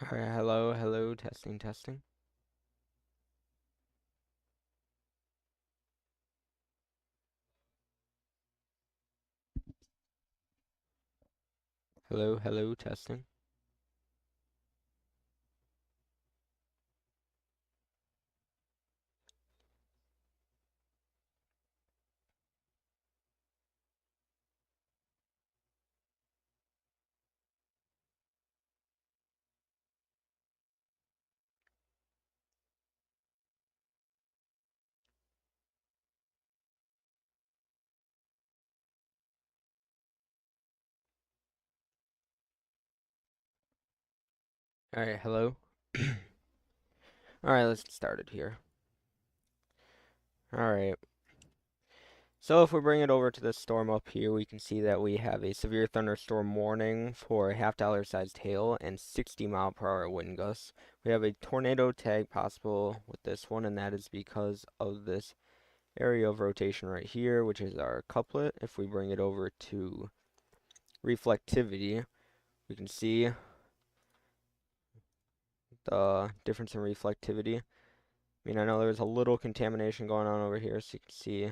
Alright, hello, testing. Hello, testing. Alright, hello. Alright, let's get started here. Alright, so if we bring it over to this storm up here, we can see that we have a severe thunderstorm warning for a half-dollar sized hail and 60-mile-per-hour wind gusts. We have a tornado tag possible with this one, and that is because of this area of rotation right here, which is our couplet. If we bring it over to reflectivity, we can see the difference in reflectivity. I mean, I know there's a little contamination going on over here, so you can see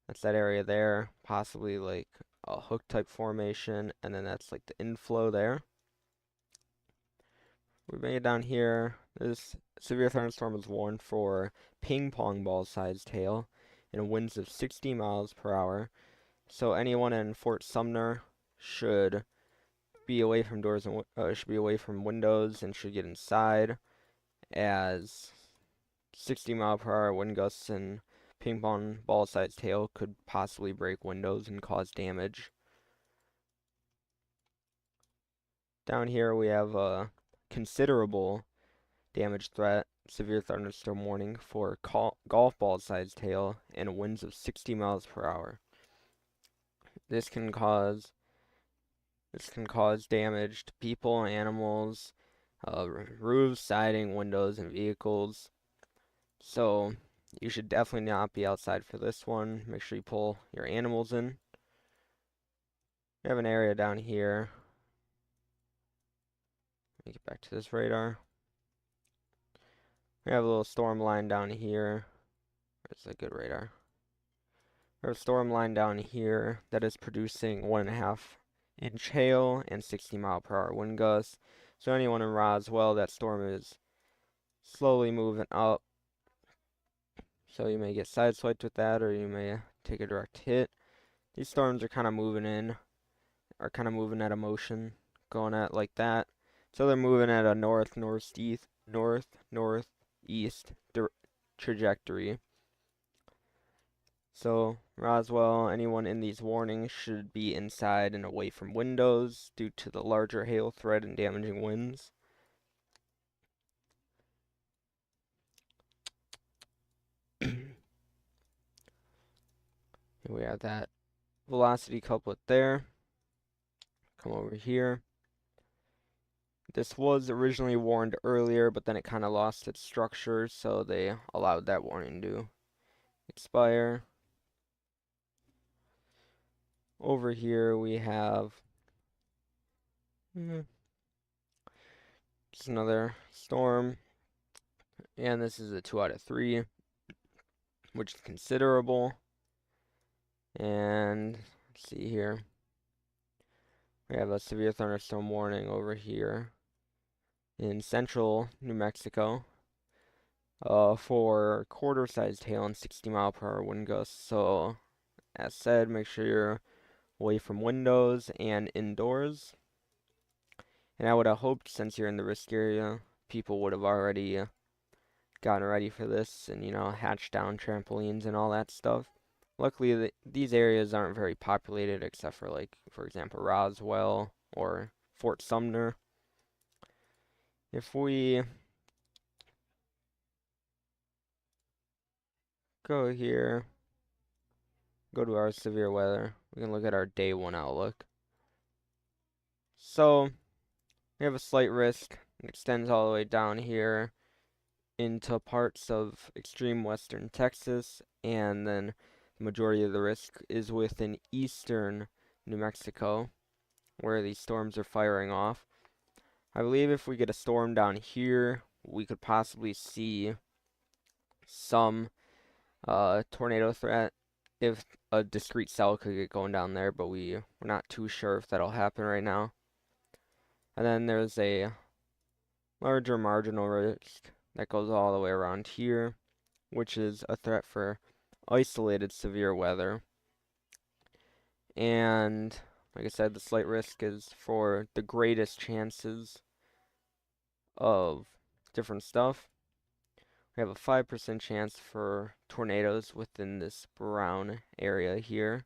that's that area there, possibly like a hook type formation, and then that's like the inflow there. We bring it down here. This severe thunderstorm is warned for ping pong ball sized hail and winds of 60 miles per hour. So anyone in Fort Sumner should be away from doors and should be away from windows and should get inside, as 60-mile-per-hour wind gusts and ping pong ball sized hail could possibly break windows and cause damage. Down here we have a considerable damage threat, severe thunderstorm warning for golf ball sized hail and winds of 60 miles per hour. This can cause damage to people, animals, roofs, siding, windows, and vehicles. So you should definitely not be outside for this one. Make sure you pull your animals in. We have an area down here. Let me get back to this radar. We have a little storm line down here. Where's a good radar? We have a storm line down here that is producing 1.5-inch hail and 60-mile-per-hour wind gusts. So anyone in Roswell, that storm is slowly moving up. So you may get sideswiped with that, or you may take a direct hit. These storms are kind of moving at a motion, going at like that. So they're moving at a northeast trajectory. So Roswell, anyone in these warnings should be inside and away from windows due to the larger hail threat and damaging winds. We have that velocity couplet there. Come over here. This was originally warned earlier, but then it kind of lost its structure, so they allowed that warning to expire. Over here we have just another storm, and this is a 2 out of 3, which is considerable. And let's see here. We have a severe thunderstorm warning over here in central New Mexico for quarter-sized hail and 60-mile-per-hour wind gusts. So, as said, make sure you're away from windows and indoors. And I would have hoped, since you're in the risk area, people would have already gotten ready for this and, hatched down trampolines and all that stuff. Luckily, these areas aren't very populated except for, like, for example, Roswell or Fort Sumner. If we go here, go to our severe weather, we can look at our day 1 outlook. So, we have a slight risk. It extends all the way down here into parts of extreme western Texas, and then the majority of the risk is within eastern New Mexico, where these storms are firing off. I believe if we get a storm down here, we could possibly see some tornado threat if a discrete cell could get going down there, but we're not too sure if that'll happen right now. And then there's a larger marginal risk that goes all the way around here, which is a threat for isolated severe weather. And like I said, the slight risk is for the greatest chances of different stuff. We have a 5% chance for tornadoes within this brown area here,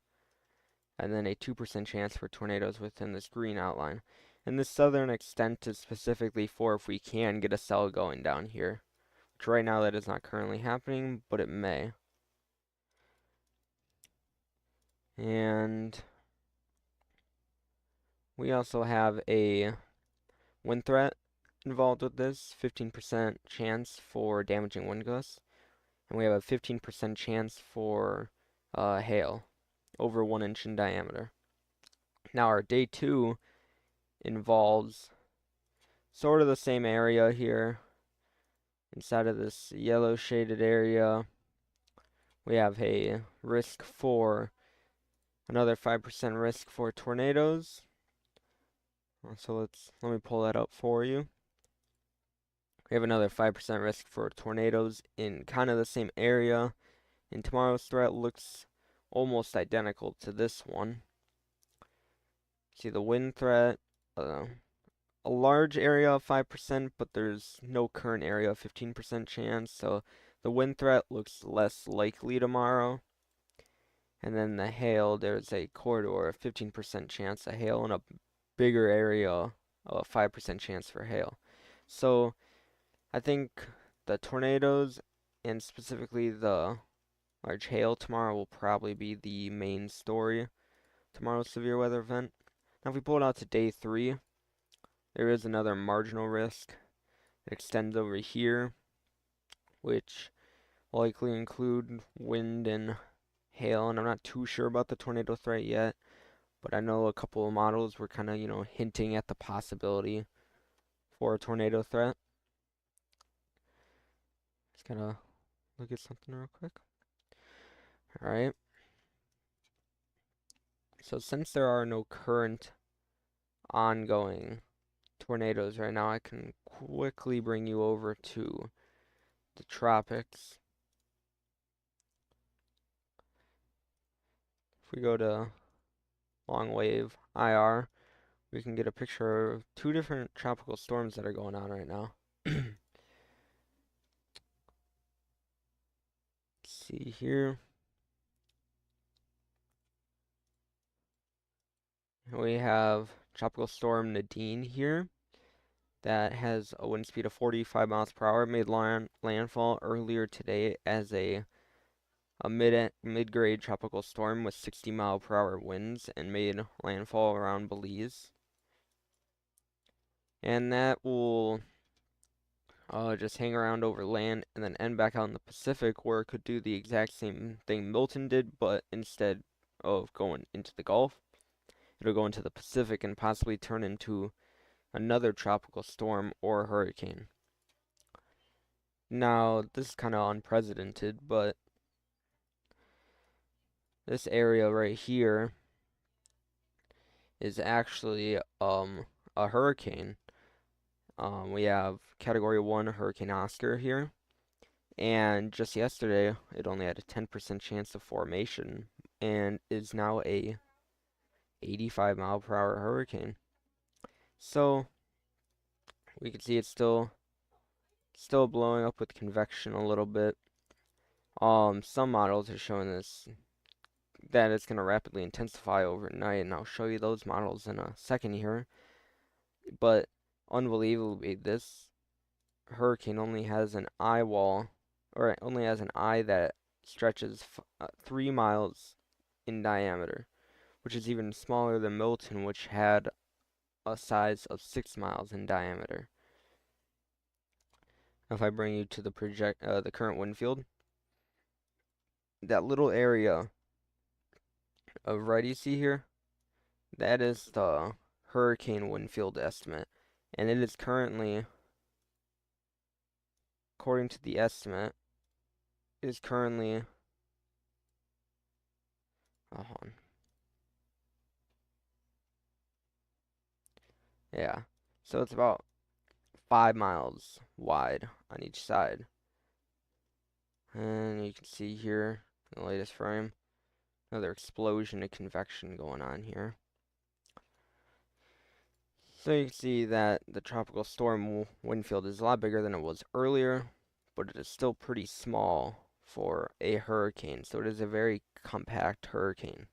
and then a 2% chance for tornadoes within this green outline. And this southern extent is specifically for if we can get a cell going down here, which right now that is not currently happening, but it may. And we also have a wind threat involved with this, 15% chance for damaging wind gusts, and we have a 15% chance for hail over 1 inch in diameter. Now our day 2 involves sort of the same area here. Inside of this yellow shaded area, we have a risk for another 5% risk for tornadoes. So let me pull that up for you. We have another 5% risk for tornadoes in kind of the same area. And tomorrow's threat looks almost identical to this one. See the wind threat, a large area of 5%, but there's no current area of 15% chance. So the wind threat looks less likely tomorrow. And then the hail, there's a corridor of 15% chance of hail and a bigger area of 5% chance for hail. So I think the tornadoes and specifically the large hail tomorrow will probably be the main story. Tomorrow's severe weather event. Now if we pull it out to day 3, there is another marginal risk that extends over here, which will likely include wind and hail, and I'm not too sure about the tornado threat yet, but I know a couple of models were kind of, hinting at the possibility for a tornado threat. Just gotta look at something real quick. Alright. So since there are no current ongoing tornadoes right now, I can quickly bring you over to the tropics. If we go to long wave IR, we can get a picture of 2 different tropical storms that are going on right now. Let's see here. We have Tropical Storm Nadine here that has a wind speed of 45 miles per hour. It made landfall earlier today as a mid-grade tropical storm with 60 mile per hour winds and made landfall around Belize. And that will just hang around over land and then end back out in the Pacific, where it could do the exact same thing Milton did, but instead of going into the Gulf, it'll go into the Pacific and possibly turn into another tropical storm or hurricane. Now, this is kind of unprecedented, but this area right here is actually a hurricane. We have Category 1 Hurricane Oscar here, and just yesterday it only had a 10% chance of formation and is now a 85 mile per hour hurricane. So we can see it's still blowing up with convection a little bit. Some models are showing this that it's going to rapidly intensify overnight, and I'll show you those models in a second here. But unbelievably, this hurricane only has an eye wall, or it only has an eye that stretches 3 miles in diameter, which is even smaller than Milton, which had a size of 6 miles in diameter. If I bring you to the current wind field, that little area of red you see here, that is the hurricane wind field estimate. And it is currently, according to the estimate, it is currently, oh, hold on. Yeah, so it's about 5 miles wide on each side. And you can see here in the latest frame, another explosion of convection going on here. So you can see that the tropical storm wind field is a lot bigger than it was earlier, but it is still pretty small for a hurricane. So it is a very compact hurricane.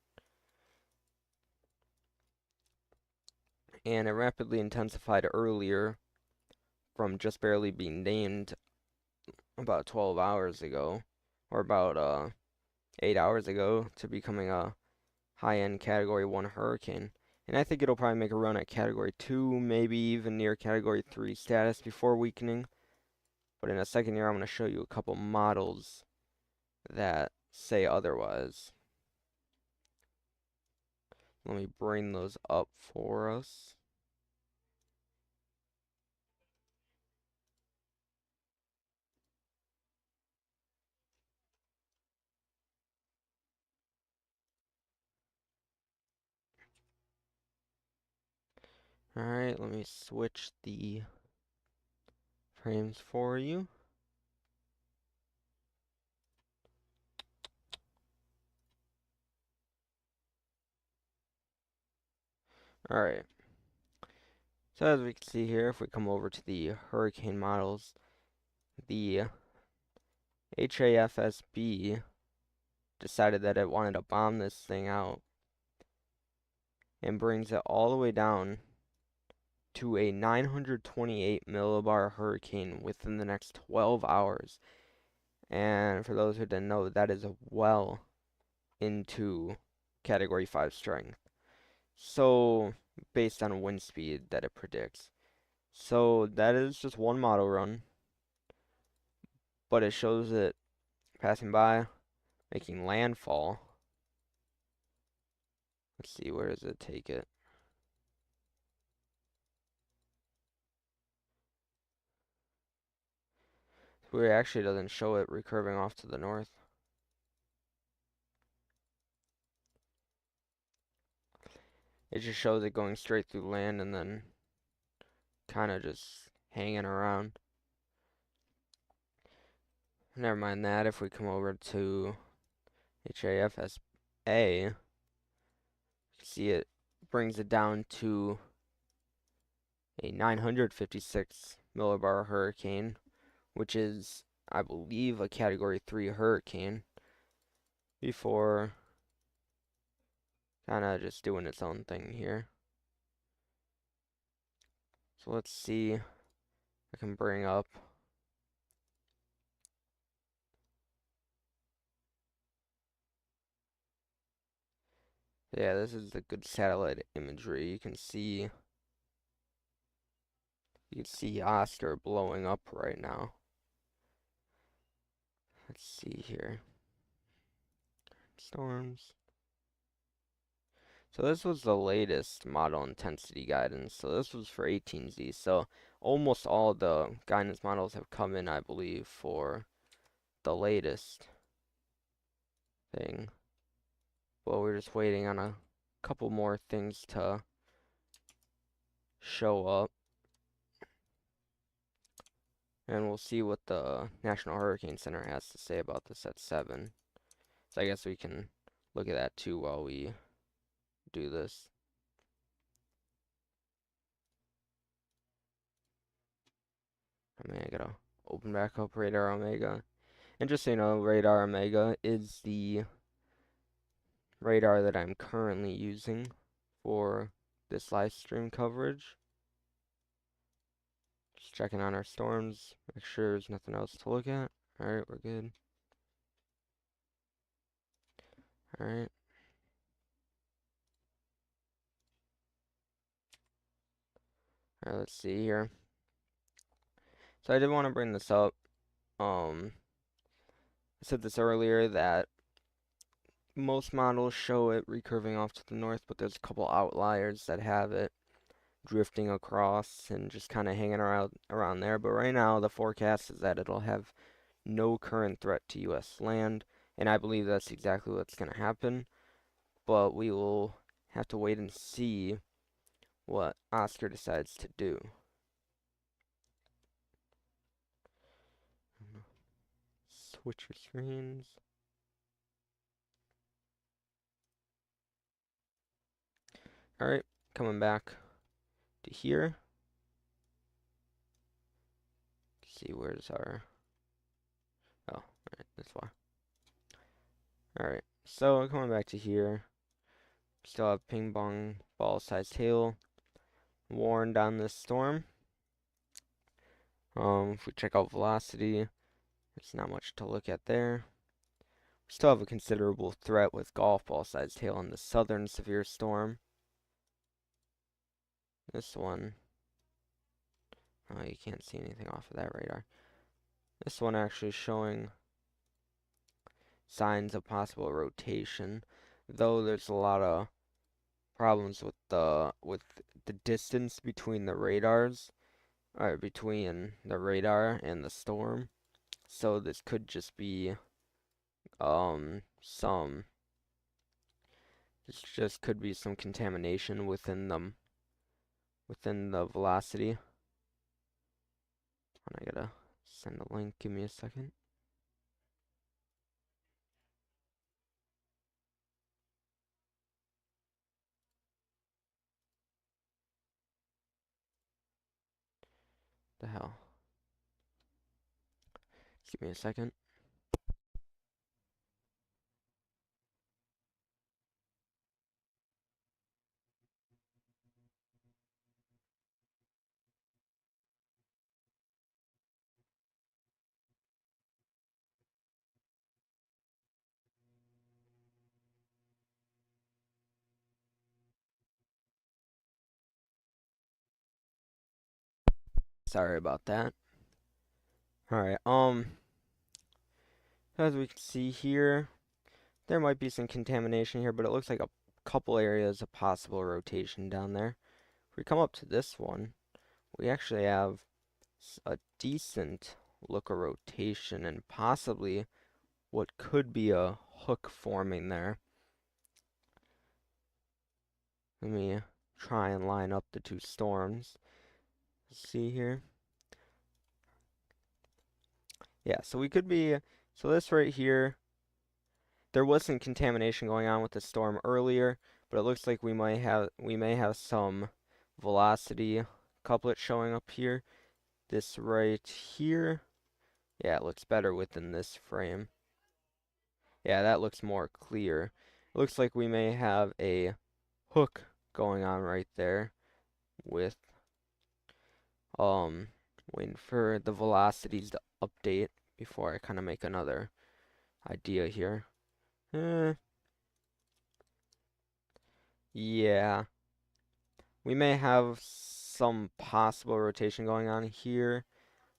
And it rapidly intensified earlier from just barely being named about 12 hours ago, or about 8 hours ago, to becoming a high-end Category 1 hurricane. And I think it'll probably make a run at Category 2, maybe even near Category 3 status before weakening. But in a second here, I'm going to show you a couple models that say otherwise. Let me bring those up for us. Alright, let me switch the frames for you. Alright, so as we can see here, if we come over to the hurricane models, the HAFSB decided that it wanted to bomb this thing out and brings it all the way down to a 928 millibar hurricane within the next 12 hours. And for those who didn't know, that is well into Category 5 strength. So, based on wind speed that it predicts. So, that is just one model run, but it shows it passing by, making landfall. Let's see, where does it take it? Where it actually doesn't show it recurving off to the north. It just shows it going straight through land and then kind of just hanging around. Never mind that. If we come over to HAFSA, you see it brings it down to a 956 millibar hurricane, which is, I believe, a Category 3 hurricane, before kind of just doing its own thing here. So let's see. I can bring up. Yeah, this is the good satellite imagery. You can see Oscar blowing up right now. Let's see here. Storms. So this was the latest model intensity guidance. So this was for 18Z. So almost all the guidance models have come in, I believe, for the latest thing. Well, we're just waiting on a couple more things to show up. And we'll see what the National Hurricane Center has to say about this at 7. So I guess we can look at that too while we do this. I mean, I gotta open back up Radar Omega. And just so you know, Radar Omega is the radar that I'm currently using for this live stream coverage. Just checking on our storms, make sure there's nothing else to look at. Alright, we're good. Alright. Alright, let's see here. So I did want to bring this up. I said this earlier that most models show it recurving off to the north, but there's a couple outliers that have it drifting across and just kind of hanging around there. But right now, the forecast is that it'll have no current threat to U.S. land, and I believe that's exactly what's going to happen. But we will have to wait and see what Oscar decides to do. Switch your screens. Alright, coming back to here. See where's our... Oh, alright, that's why. Alright, so coming back to here. Still have ping pong ball sized hail worn down this storm. If we check out velocity, there's not much to look at there. We still have a considerable threat with golf ball sized hail in the southern severe storm. This one, oh, you can't see anything off of that radar. This one actually showing signs of possible rotation, though there's a lot of problems with the distance between the radars, or between the radar and the storm. So this could just be this just could be some contamination within them, within the velocity. And I gotta send a link, give me a second. The hell? Give me a second. Sorry about that. Alright, as we can see here, there might be some contamination here, but it looks like a couple areas of possible rotation down there. If we come up to this one, we actually have a decent look of rotation and possibly what could be a hook forming there. Let me try and line up the two storms. See here. Yeah, so we could be, so this right here, there was some contamination going on with the storm earlier, but it looks like we may have some velocity couplet showing up here. This right here, yeah, it looks better within this frame. Yeah, that looks more clear. It looks like we may have a hook going on right there with waiting for the velocities to update before I kind of make another idea here. Yeah, we may have some possible rotation going on here.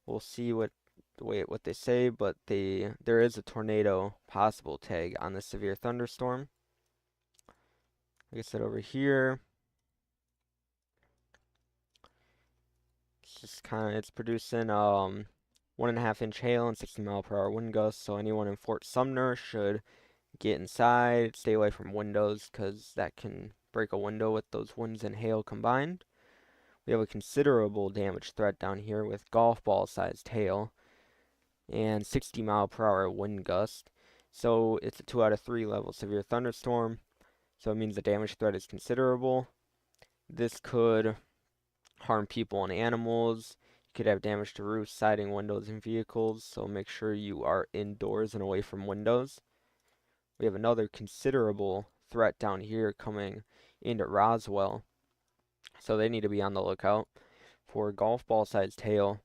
We'll see what they say, but there is a tornado possible tag on the severe thunderstorm. Like I said, over here, it's producing 1.5-inch hail and 60-mile-per-hour wind gusts. So anyone in Fort Sumner should get inside, stay away from windows, because that can break a window with those winds and hail combined. We have a considerable damage threat down here with golf ball sized hail and 60-mile-per-hour wind gust. So it's a 2 out of 3 level severe thunderstorm. So it means the damage threat is considerable. This could harm people and animals. You could have damage to roofs, siding, windows, and vehicles. So make sure you are indoors and away from windows. We have another considerable threat down here coming into Roswell. So they need to be on the lookout for golf ball sized hail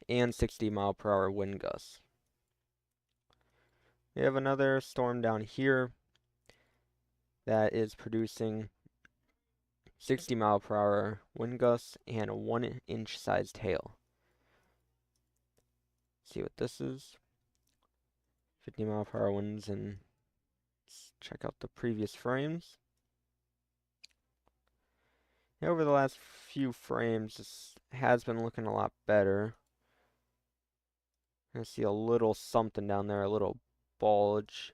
and 60-mile-per-hour wind gusts. We have another storm down here that is producing 60-mile-per-hour wind gusts and a 1-inch sized hail. See what this is. 50-mile-per-hour winds, and let's check out the previous frames. Yeah, over the last few frames, this has been looking a lot better. I see a little something down there, a little bulge.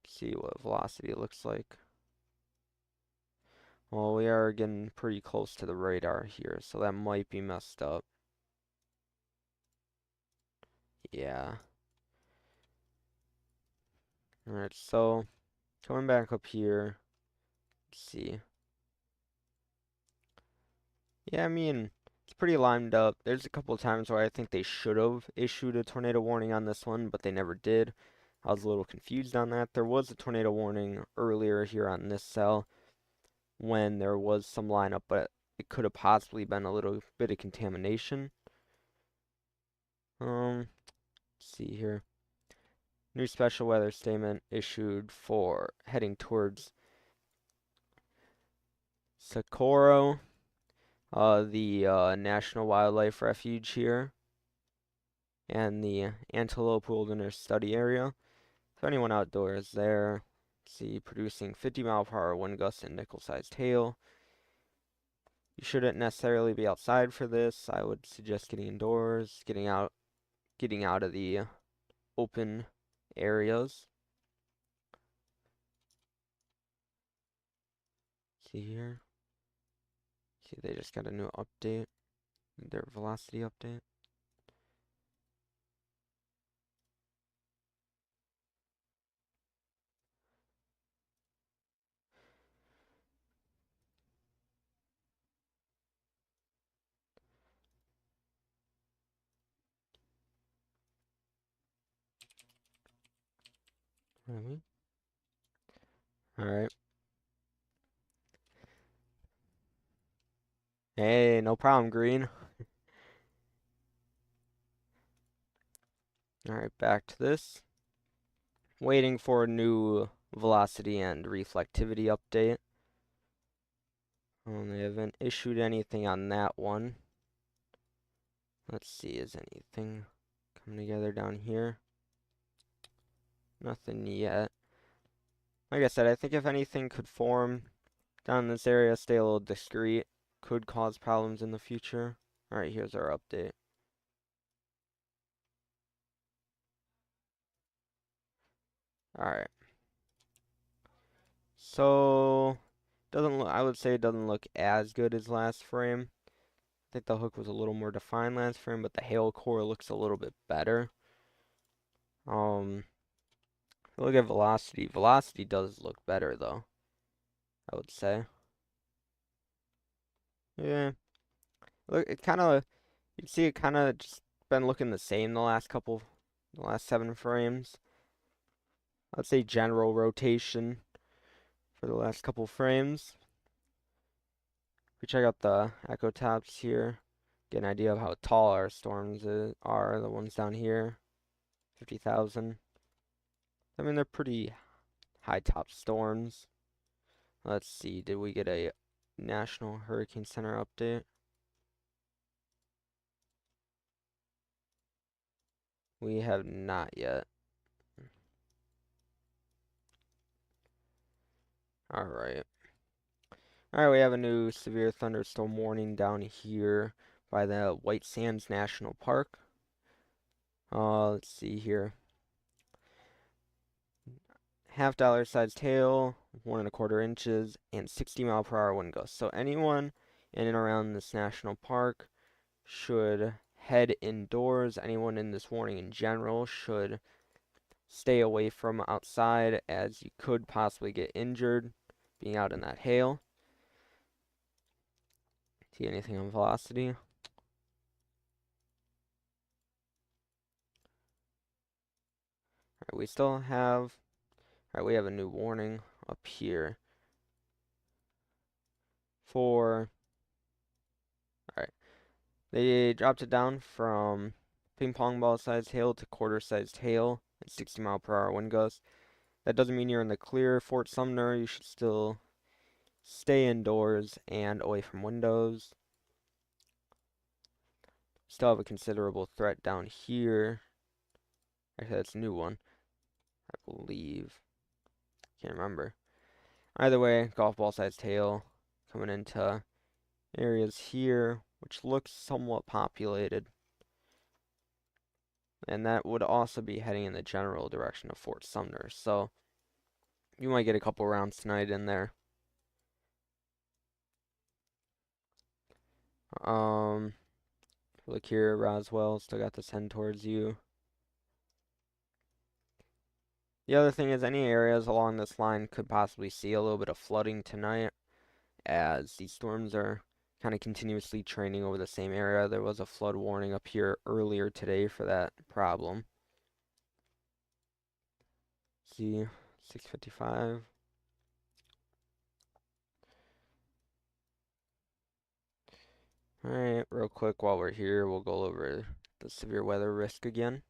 See what velocity looks like. Well, we are getting pretty close to the radar here, so that might be messed up. Yeah. Alright, so coming back up here, let's see. Yeah, I mean, it's pretty lined up. There's a couple of times where I think they should have issued a tornado warning on this one, but they never did. I was a little confused on that. There was a tornado warning earlier here on this cell when there was some lineup, but it could have possibly been a little bit of contamination. Let's see here. New special weather statement issued for heading towards Socorro, the National Wildlife Refuge here, and the Antelope Wilderness Study Area. So anyone outdoors there, see, producing 50-mile-per-hour wind gusts and nickel-sized hail. You shouldn't necessarily be outside for this. I would suggest getting indoors, getting out of the open areas. See here. See, they just got a new update, their velocity update. Really? All right. Hey, no problem, Green. All right, back to this. Waiting for a new velocity and reflectivity update. They haven't issued anything on that one. Let's see, is anything coming together down here? Nothing yet. Like I said, I think if anything could form down in this area, stay a little discreet, could cause problems in the future. Alright, here's our update. Alright. So, doesn't look, I would say it doesn't look as good as last frame. I think the hook was a little more defined last frame, but the hail core looks a little bit better. Look at velocity. Velocity does look better though, I would say. Yeah. Look, it kind of, you can see it kind of just been looking the same the last 7 frames. I'd say general rotation for the last couple frames. We check out the echo tops here, get an idea of how tall our storms are, the ones down here, 50,000. I mean, they're pretty high top storms. Let's see, did we get a National Hurricane Center update? We have not yet. Alright. Alright, we have a new severe thunderstorm warning down here by the White Sands National Park. Let's see here. $half sized hail, 1¼ inches, and 60-mile-per-hour wind gusts. So anyone in and around this national park should head indoors. Anyone in this warning in general should stay away from outside, as you could possibly get injured being out in that hail. See anything on velocity? Alright, we still have, alright, we have a new warning up here for, alright, they dropped it down from ping pong ball sized hail to quarter sized hail and 60-mile-per-hour wind gusts. That doesn't mean you're in the clear. Fort Sumner, you should still stay indoors and away from windows. Still have a considerable threat down here. Actually, that's a new one, I believe. Can't remember. Either way, golf ball sized hail coming into areas here, which looks somewhat populated. And that would also be heading in the general direction of Fort Sumner. So you might get a couple rounds tonight in there. Look here, Roswell, still got this heading towards you. The other thing is any areas along this line could possibly see a little bit of flooding tonight as these storms are kind of continuously training over the same area. There was a flood warning up here earlier today for that problem. See, 6:55. Alright, real quick while we're here, we'll go over the severe weather risk again.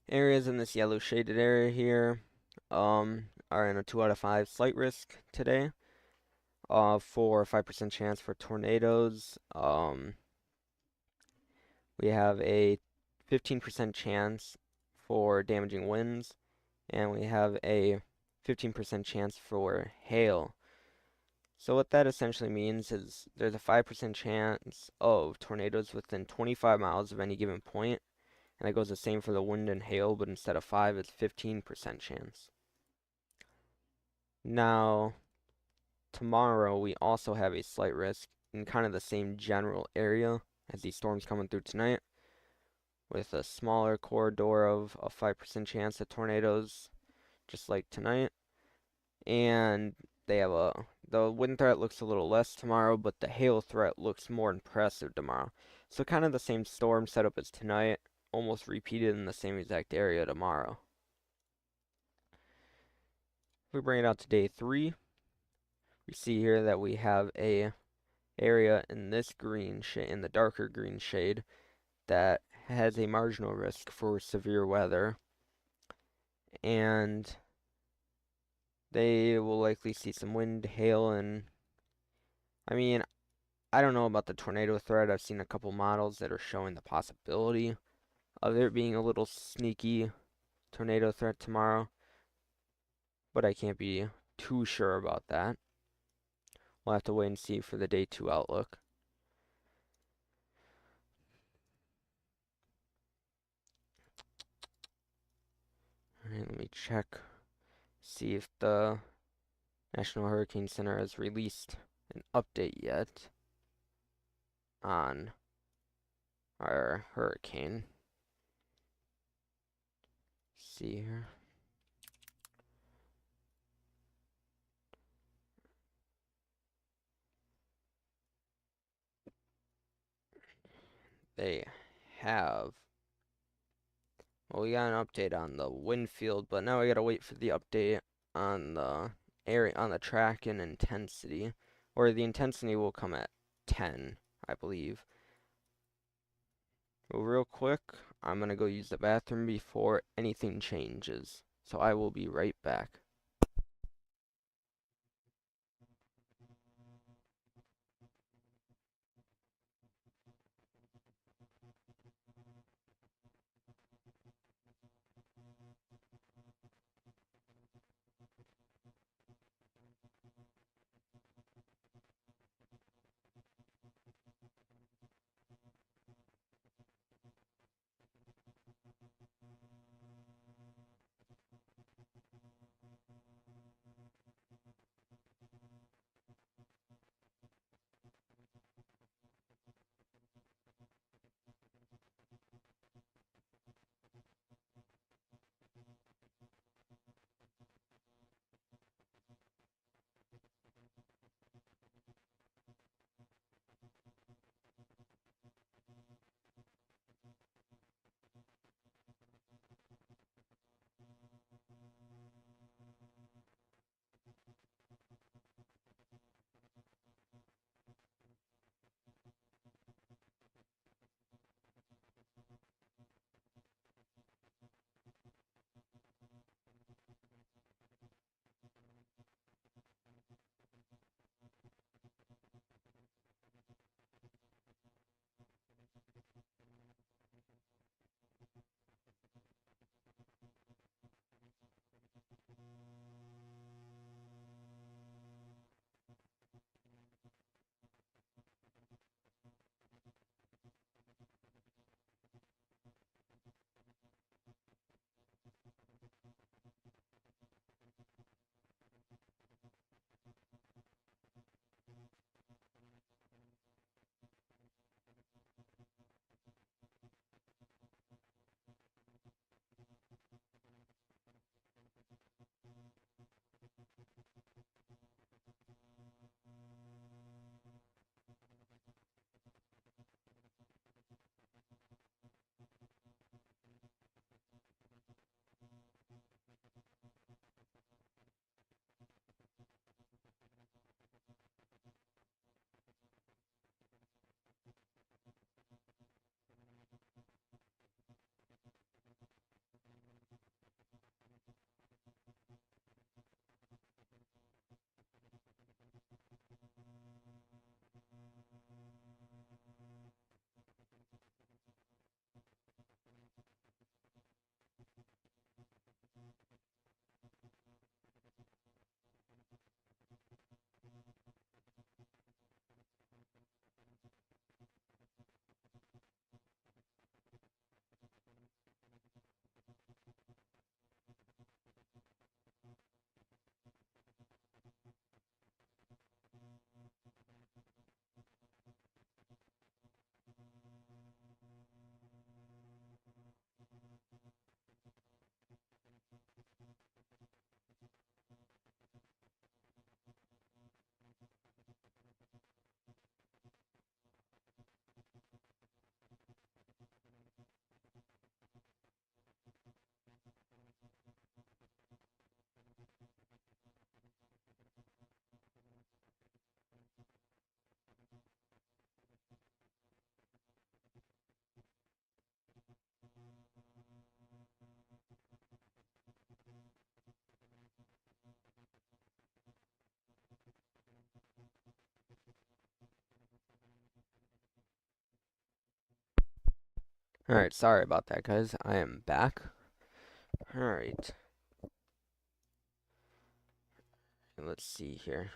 Areas in this yellow shaded area here are in a 2 out of 5 slight risk today. For a 5% chance for tornadoes. We have a 15% chance for damaging winds, and we have a 15% chance for hail. So what that essentially means is there's a 5% chance of tornadoes within 25 miles of any given point, and that goes the same for the wind and hail, but instead of 5, it's 15% chance. Now, tomorrow we also have a slight risk in kind of the same general area as these storms coming through tonight, with a smaller corridor of a 5% chance of tornadoes, just like tonight. And they have the wind threat looks a little less tomorrow, but the hail threat looks more impressive tomorrow. So kind of the same storm setup as tonight, almost repeated in the same exact area tomorrow. If we bring it out to day 3, we see here that we have a area in this green shade, in the darker green shade, that has a marginal risk for severe weather, and they will likely see some wind, hail, and I mean, I don't know about the tornado threat. I've seen a couple models that are showing the possibility of there being a little sneaky tornado threat tomorrow, but I can't be too sure about that. We'll have to wait and see for the day 2 outlook. Alright, let me check, see if the National Hurricane Center has released an update yet on our hurricane. See here. They have. Well, we got an update on the wind field, but now we gotta wait for the update on the area, on the track and intensity, or the intensity will come at 10, I believe. Well, real quick, I'm gonna go use the bathroom before anything changes, so I will be right back. Alright, sorry about that, guys. I am back. Alright, let's see here.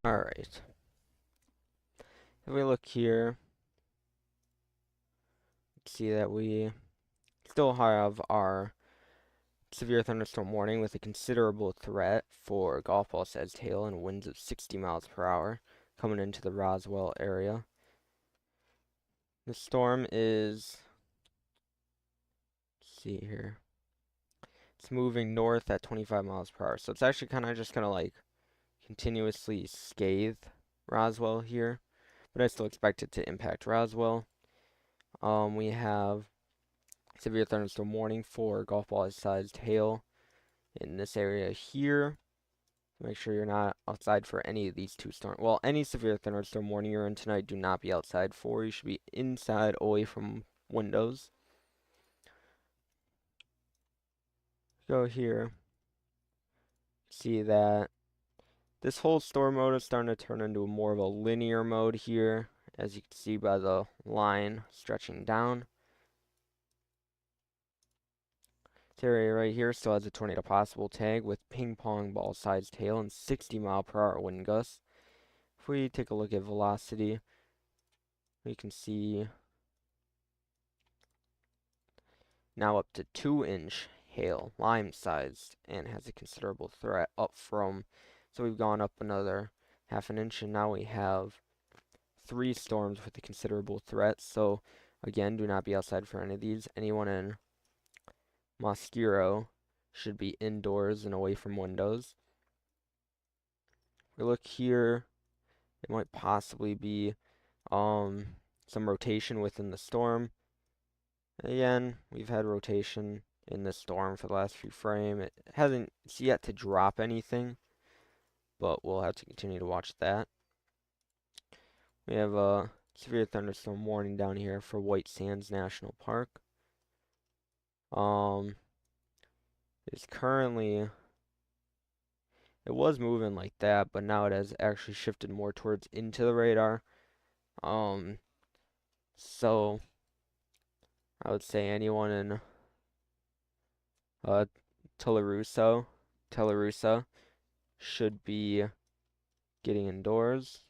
Alright, if we look here, see that we still have our severe thunderstorm warning with a considerable threat for golf ball sized hail and winds of 60 miles per hour coming into the Roswell area. The storm is, let's see here, it's moving north at 25 miles per hour. So it's actually kind of just going to like continuously scathe Roswell here, but I still expect it to impact Roswell. We have severe thunderstorm warning for golf ball sized hail in this area here. Make sure you're not outside for any of these two storms. Well, any severe thunderstorm warning you're in tonight, do not be outside for. You should be inside, away from windows. Go here. See that this whole storm mode is starting to turn into more of a linear mode here, as you can see by the line stretching down. This area right here still has a tornado possible tag with ping pong ball sized hail and 60-mile-per-hour wind gusts. If we take a look at velocity, we can see now up to 2-inch hail, lime sized, and has a considerable threat up from. So we've gone up another half an inch, and now we have 3 storms with a considerable threat. So again, do not be outside for any of these. Anyone in Mosquero should be indoors and away from windows. We look here, it might possibly be some rotation within the storm. Again, we've had rotation in this storm for the last few frames. It hasn't yet to drop anything, but we'll have to continue to watch that. We have a severe thunderstorm warning down here for White Sands National Park. It's currently, it was moving like that, but now it has actually shifted more towards into the radar. So I would say anyone in uh Tularosa should be getting indoors,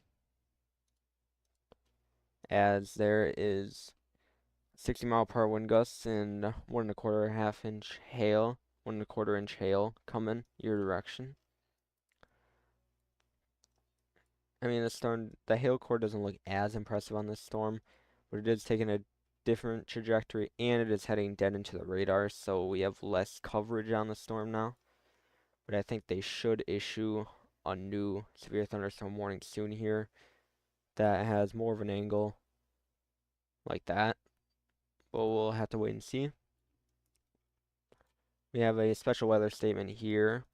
as there is 60-mile-per-hour wind gusts and 1.25 inch hail, 1.25 inch hail coming your direction. I mean, the hail core doesn't look as impressive on this storm, but it is taking a different trajectory and it is heading dead into the radar, so we have less coverage on the storm now. But I think they should issue a new severe thunderstorm warning soon here that has more of an angle like that. But we'll have to wait and see. We have a special weather statement here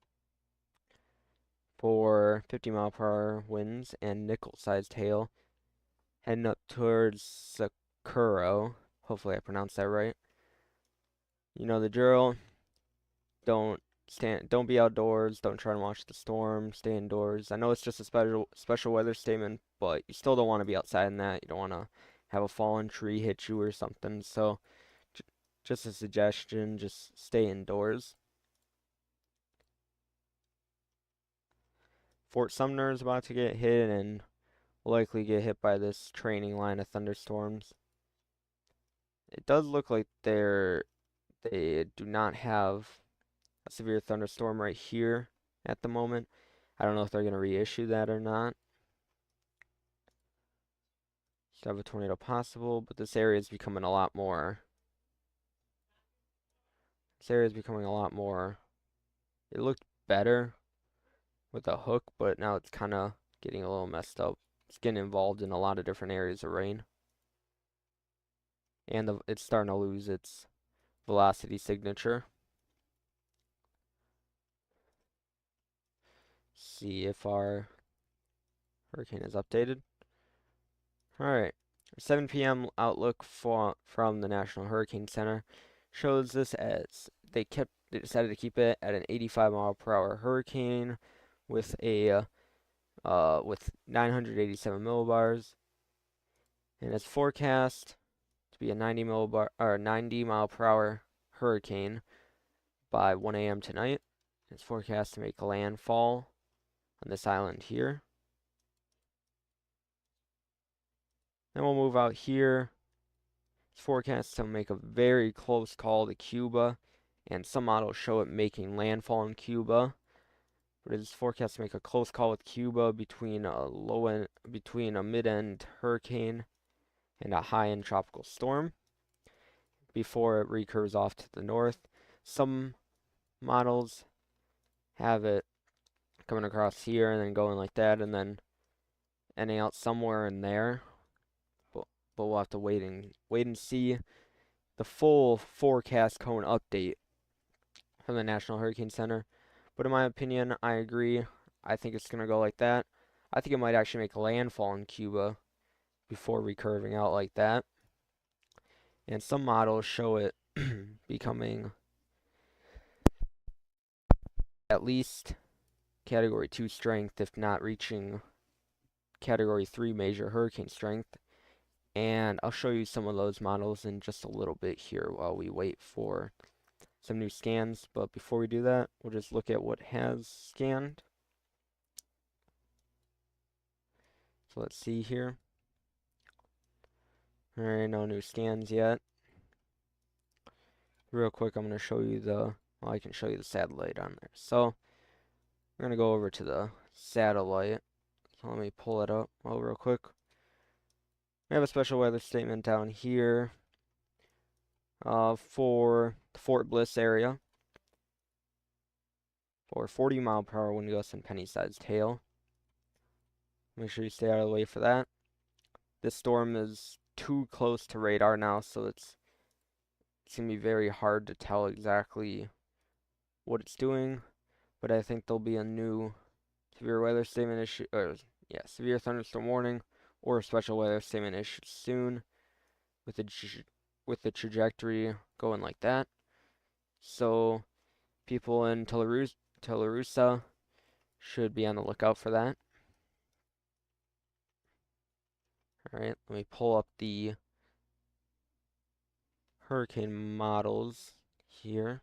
for 50-mile-per-hour winds and nickel-sized hail heading up towards Sakuro. Hopefully I pronounced that right. You know the drill. Don't be outdoors. Don't try and watch the storm. Stay indoors. I know it's just a special weather statement, but you still don't want to be outside in that. You don't want to have a fallen tree hit you or something. So just a suggestion, just stay indoors. Fort Sumner is about to get hit, and will likely get hit by this training line of thunderstorms. It does look like they do not have a severe thunderstorm right here at the moment. I don't know if they're going to reissue that or not. Should have a tornado possible, but this area is becoming a lot more. This area is becoming a lot more. It looked better with a hook, but now it's kind of getting a little messed up. It's getting involved in a lot of different areas of rain. And it's starting to lose its velocity signature. See if our hurricane is updated. Alright, 7 p.m. outlook from the National Hurricane Center shows this as they decided to keep it at an 85-mile-per-hour hurricane with with 987 millibars, and it's forecast to be a 90-mile-per-hour hurricane by 1 a.m. tonight. It's forecast to make landfall on this island here. Then we'll move out here. It's forecast to make a very close call to Cuba, and some models show it making landfall in Cuba. But it is forecast to make a close call with Cuba between a mid-end hurricane and a high-end tropical storm before it recurves off to the north. Some models have it coming across here and then going like that and then ending out somewhere in there. But we'll have to wait and see the full forecast cone update from the National Hurricane Center. But in my opinion, I agree. I think it's going to go like that. I think it might actually make landfall in Cuba before recurving out like that. And some models show it becoming at least Category 2 strength, if not reaching Category 3 major hurricane strength. And I'll show you some of those models in just a little bit here while we wait for some new scans. But before we do that, we'll just look at what has scanned. So let's see here. Alright, no new scans yet. Real quick, I'm going to show you well, I can show you the satellite on there. So, we're going to go over to the satellite. So let me pull it up real quick. We have a special weather statement down here for the Fort Bliss area for 40-mile-per-hour wind gusts and penny-sized hail. Make sure you stay out of the way for that. This storm is too close to radar now, so it's going to be very hard to tell exactly what it's doing. But I think there'll be a new severe weather statement issue, severe thunderstorm warning or a special weather statement issued soon with the trajectory going like that. So people in Tularosa should be on the lookout for that. Alright, let me pull up the hurricane models here.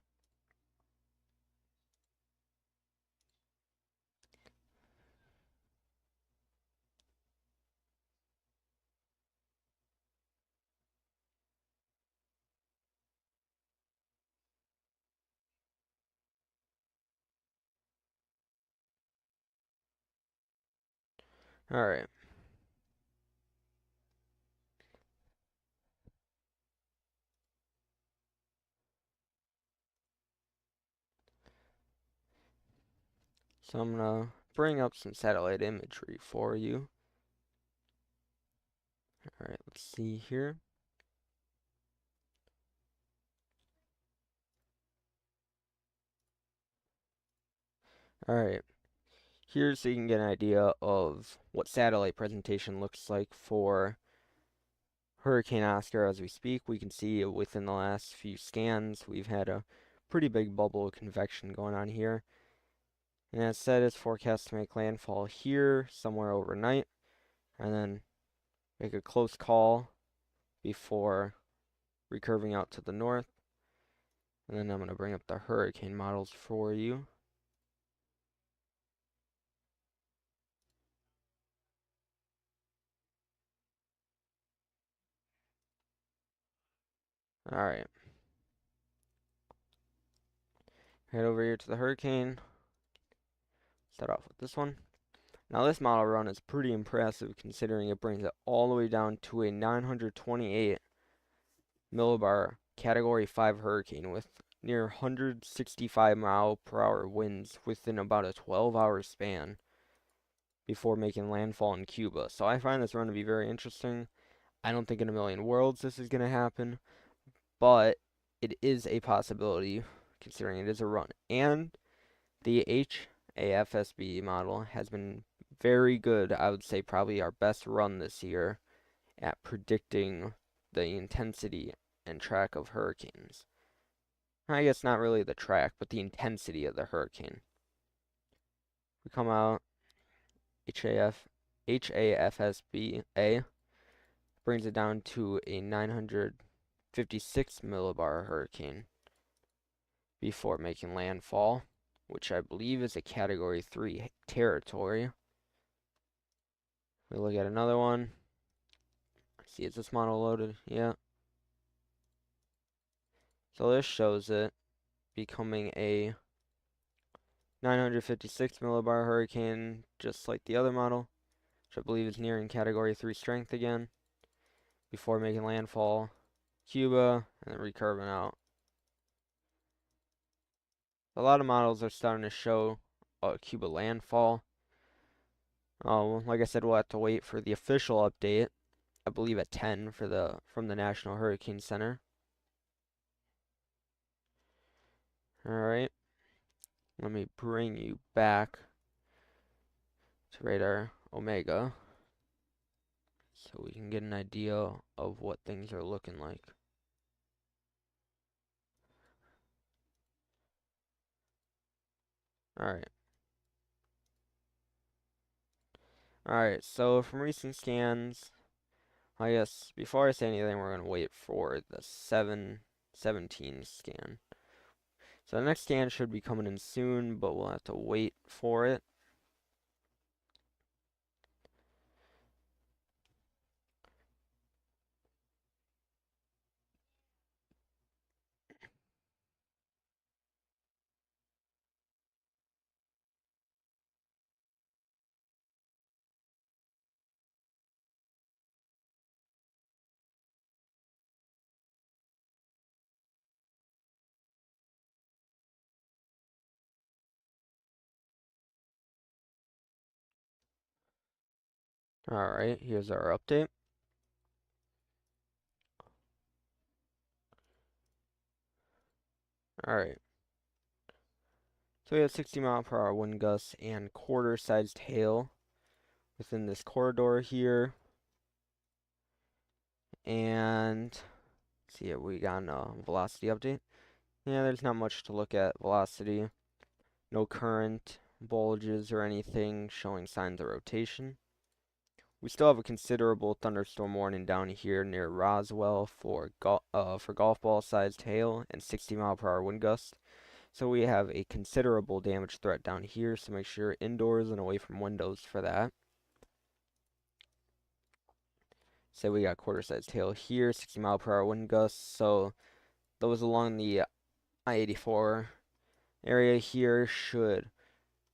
Alright. So I'm going to bring up some satellite imagery for you. Alright, let's see here. Alright, here's so you can get an idea of what satellite presentation looks like for Hurricane Oscar as we speak. We can see within the last few scans, we've had a pretty big bubble of convection going on here. And as said, it's forecast to make landfall here somewhere overnight, and then make a close call before recurving out to the north. And then I'm going to bring up the hurricane models for you. Alright. Head over here to the hurricane. Start off with this one. Now this model run is pretty impressive considering it brings it all the way down to a 928 millibar Category 5 hurricane with near 165-mile-per-hour winds within about a 12-hour span before making landfall in Cuba. So I find this run to be very interesting. I don't think in a million worlds this is going to happen, but it is a possibility considering it is a run. And the HAFSB model has been very good. I would say probably our best run this year at predicting the intensity and track of hurricanes. I guess not really the track, but the intensity of the hurricane. We come out HAFSBA brings it down to a 956 millibar hurricane before making landfall, which I believe is a Category 3 territory. We look at another one. See, is this model loaded? Yeah. So this shows it becoming a 956 millibar hurricane, just like the other model, which I believe is nearing Category 3 strength again, before making landfall Cuba and then recurving out. A lot of models are starting to show Cuba landfall. Like I said, we'll have to wait for the official update. I believe at 10 from the National Hurricane Center. All right, let me bring you back to radar Omega so we can get an idea of what things are looking like. Alright. Alright, so from recent scans, I guess before I say anything, we're going to wait for the 717 scan. So the next scan should be coming in soon, but we'll have to wait for it. Alright, here's our update. Alright. So we have 60-mile-per-hour wind gusts and quarter-sized hail within this corridor here. And see if we got a velocity update. Yeah, there's not much to look at. Velocity, no current, bulges, or anything showing signs of rotation. We still have a considerable thunderstorm warning down here near Roswell for golf ball sized hail and 60-mile-per-hour wind gusts. So we have a considerable damage threat down here, so make sure you're indoors and away from windows for that. So we got quarter-sized hail here, 60-mile-per-hour wind gusts. So those along the I-84 area here should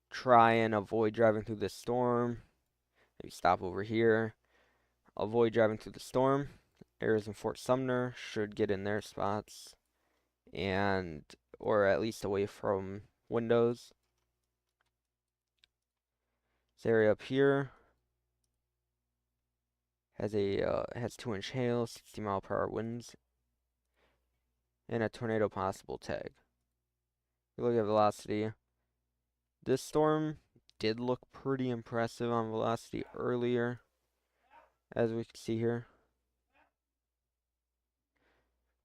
try and avoid driving through this storm. Maybe stop over here. Avoid driving through the storm. Areas in Fort Sumner should get in their spots, and or at least away from windows. This area up here has a has 2-inch hail, 60-mile-per-hour winds, and a tornado possible tag. If you look at velocity, this storm did look pretty impressive on velocity earlier, as we can see here.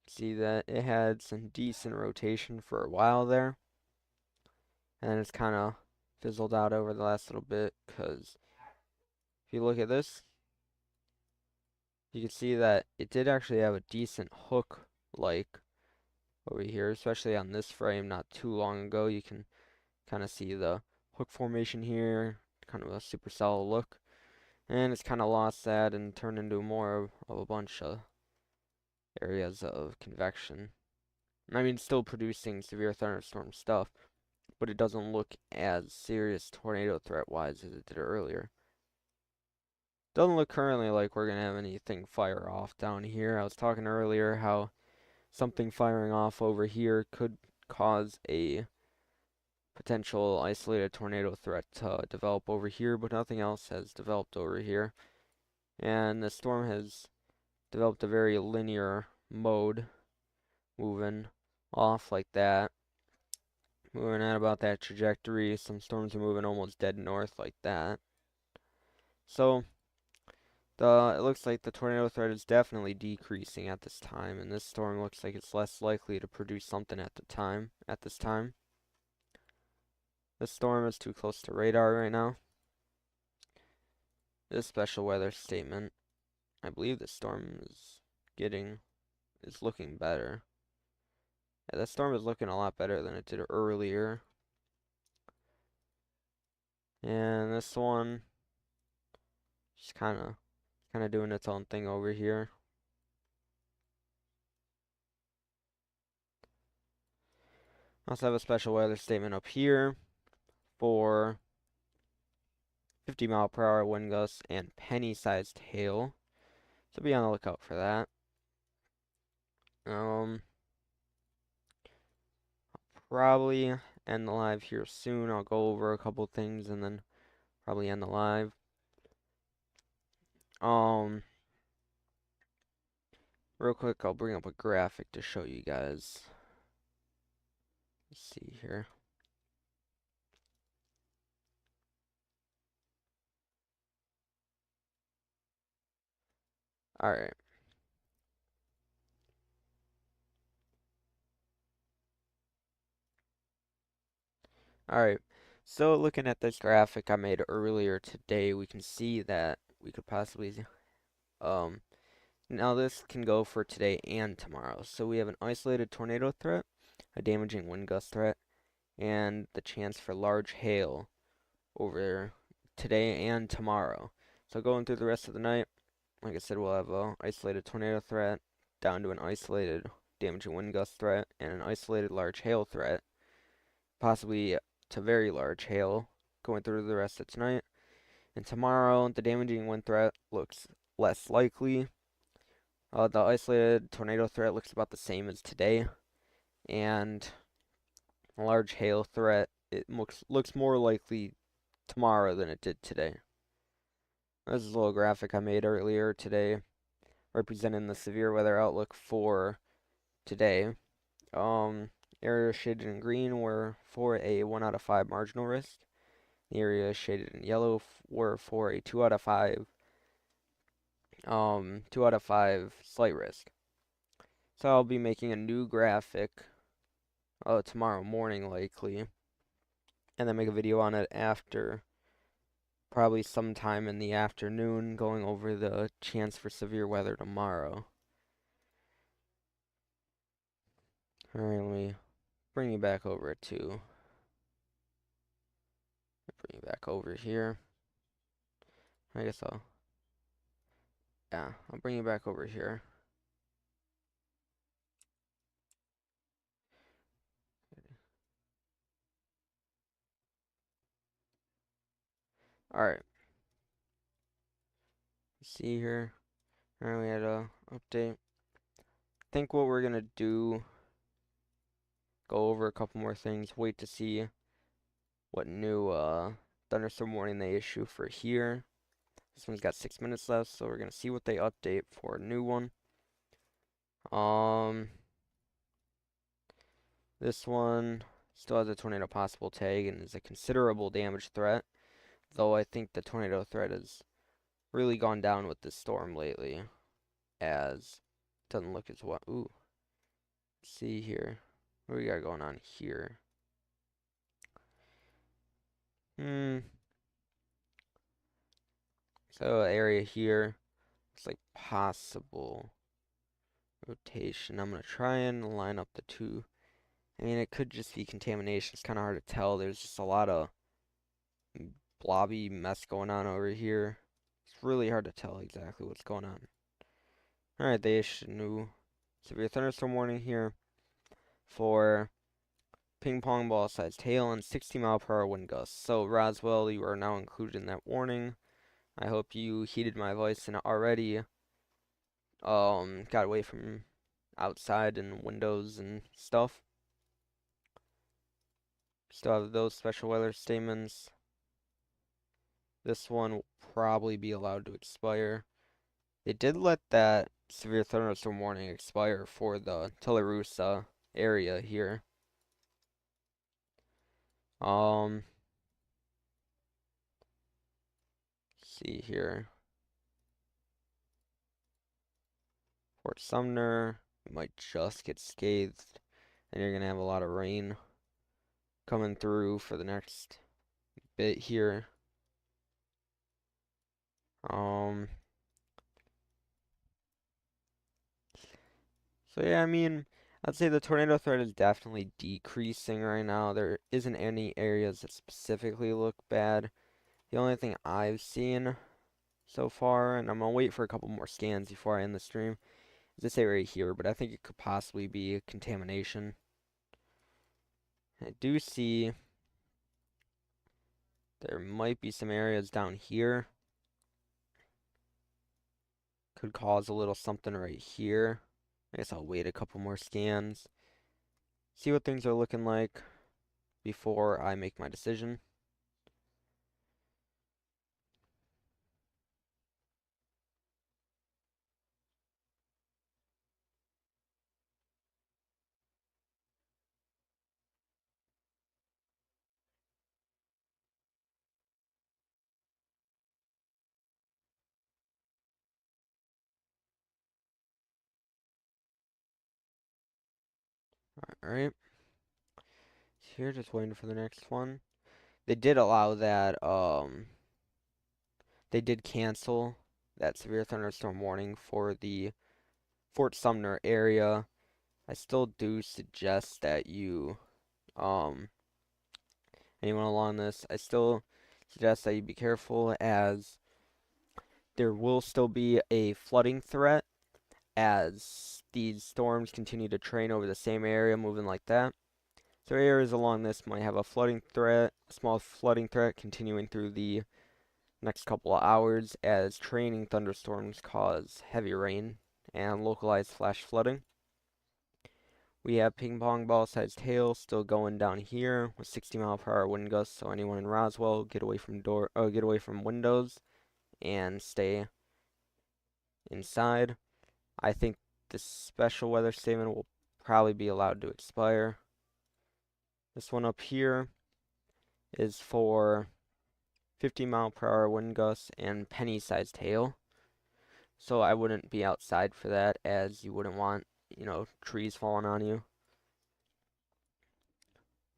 See that it had some decent rotation for a while there, and it's kind of fizzled out over the last little bit, because if you look at this, you can see that it did actually have a decent hook like over here, especially on this frame not too long ago. You can kind of see the hook formation here, kind of a super solid look, and it's kind of lost that and turned into more of a bunch of areas of convection. I mean, still producing severe thunderstorm stuff, but it doesn't look as serious tornado threat-wise as it did earlier. Doesn't look currently like we're gonna have anything fire off down here. I was talking earlier how something firing off over here could cause a potential isolated tornado threat to develop over here, but nothing else has developed over here. And the storm has developed a very linear mode, moving off like that. Moving at about that trajectory. Some storms are moving almost dead north like that. So it looks like the tornado threat is definitely decreasing at this time, and this storm looks like it's less likely to produce something at this time. This storm is too close to radar right now. This special weather statement, I believe the storm is looking better. Yeah, the storm is looking a lot better than it did earlier. And this one just kinda doing its own thing over here. Also have a special weather statement up here for 50-mile-per-hour wind gusts and penny-sized hail. So be on the lookout for that. Probably end the live here soon. I'll go over a couple things and then probably end the live. Real quick, I'll bring up a graphic to show you guys. Let's see here. Alright. Alright. So looking at this graphic I made earlier today, we can see that we could possibly now this can go for today and tomorrow. So we have an isolated tornado threat, a damaging wind gust threat, and the chance for large hail over today and tomorrow. So going through the rest of the night, like I said, we'll have a isolated tornado threat down to an isolated damaging wind gust threat and an isolated large hail threat, possibly to very large hail going through the rest of tonight. And tomorrow, the damaging wind threat looks less likely. The isolated tornado threat looks about the same as today, and a large hail threat it looks more likely tomorrow than it did today. This is a little graphic I made earlier today, representing the severe weather outlook for today. Areas shaded in green were for a 1 out of 5 marginal risk. The areas shaded in yellow were for a 2 out of 5 slight risk. So I'll be making a new graphic tomorrow morning likely, and then make a video on it after, probably sometime in the afternoon, going over the chance for severe weather tomorrow. Alright, let me bring you back over to bring you back over here. I guess I'll bring you back over here. Alright. See here. Alright, we had a update. I think what we're gonna do, go over a couple more things, wait to see what new thunderstorm warning they issue for here. This one's got 6 minutes left, so we're gonna see what they update for a new one. This one still has a tornado possible tag and is a considerable damage threat, though I think the tornado threat has really gone down with this storm lately, as it doesn't look as well. Ooh, let's see here. What do we got going on here? So area here, it's like possible rotation. I'm gonna try and line up the two. I mean, it could just be contamination. It's kind of hard to tell. There's just a lot of blobby mess going on over here. It's really hard to tell exactly what's going on. Alright, they issued a new Severe thunderstorm warning here for ping pong ball sized hail and 60-mile-per-hour wind gusts. So Roswell, you are now included in that warning. I hope you heeded my voice and already got away from outside and windows and stuff. Still have those special weather statements. This one will probably be allowed to expire. They did let that severe thunderstorm warning expire for the Tularosa area here. See here. Fort Sumner, you might just get scathed, and you're gonna have a lot of rain coming through for the next bit here. So yeah, I mean, I'd say the tornado threat is definitely decreasing right now. There isn't any areas that specifically look bad. The only thing I've seen so far, and I'm gonna wait for a couple more scans before I end the stream, is this area here, but I think it could possibly be contamination. I do see there might be some areas down here. Could cause a little something right here. I guess I'll wait a couple more scans. See what things are looking like before I make my decision. Alright. Here, just waiting for the next one. They did allow that, they did cancel that severe thunderstorm warning for the Fort Sumner area. I still do suggest that you, anyone along this, I still suggest that you be careful, as there will still be a flooding threat as these storms continue to train over the same area, moving like that. So areas along this might have a flooding threat, a small flooding threat continuing through the next couple of hours as training thunderstorms cause heavy rain and localized flash flooding. We have ping pong ball sized hail still going down here with 60-mile-per-hour wind gusts. So anyone in Roswell, get away from windows and stay inside. I think this special weather statement will probably be allowed to expire. This one up here is for 50-mile-per-hour wind gusts and penny-sized hail. So I wouldn't be outside for that, as you wouldn't want, trees falling on you.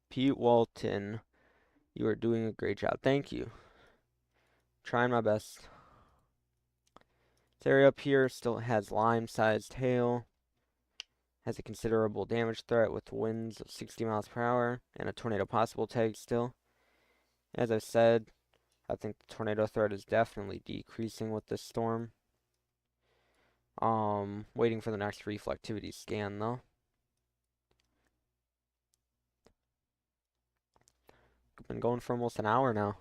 Pete Walton, you are doing a great job. Thank you. Trying my best. This area up here still has lime-sized hail. Has a considerable damage threat with winds of 60 miles per hour and a tornado possible tag still. As I said, I think the tornado threat is definitely decreasing with this storm. Waiting for the next reflectivity scan though. Been going for almost an hour now.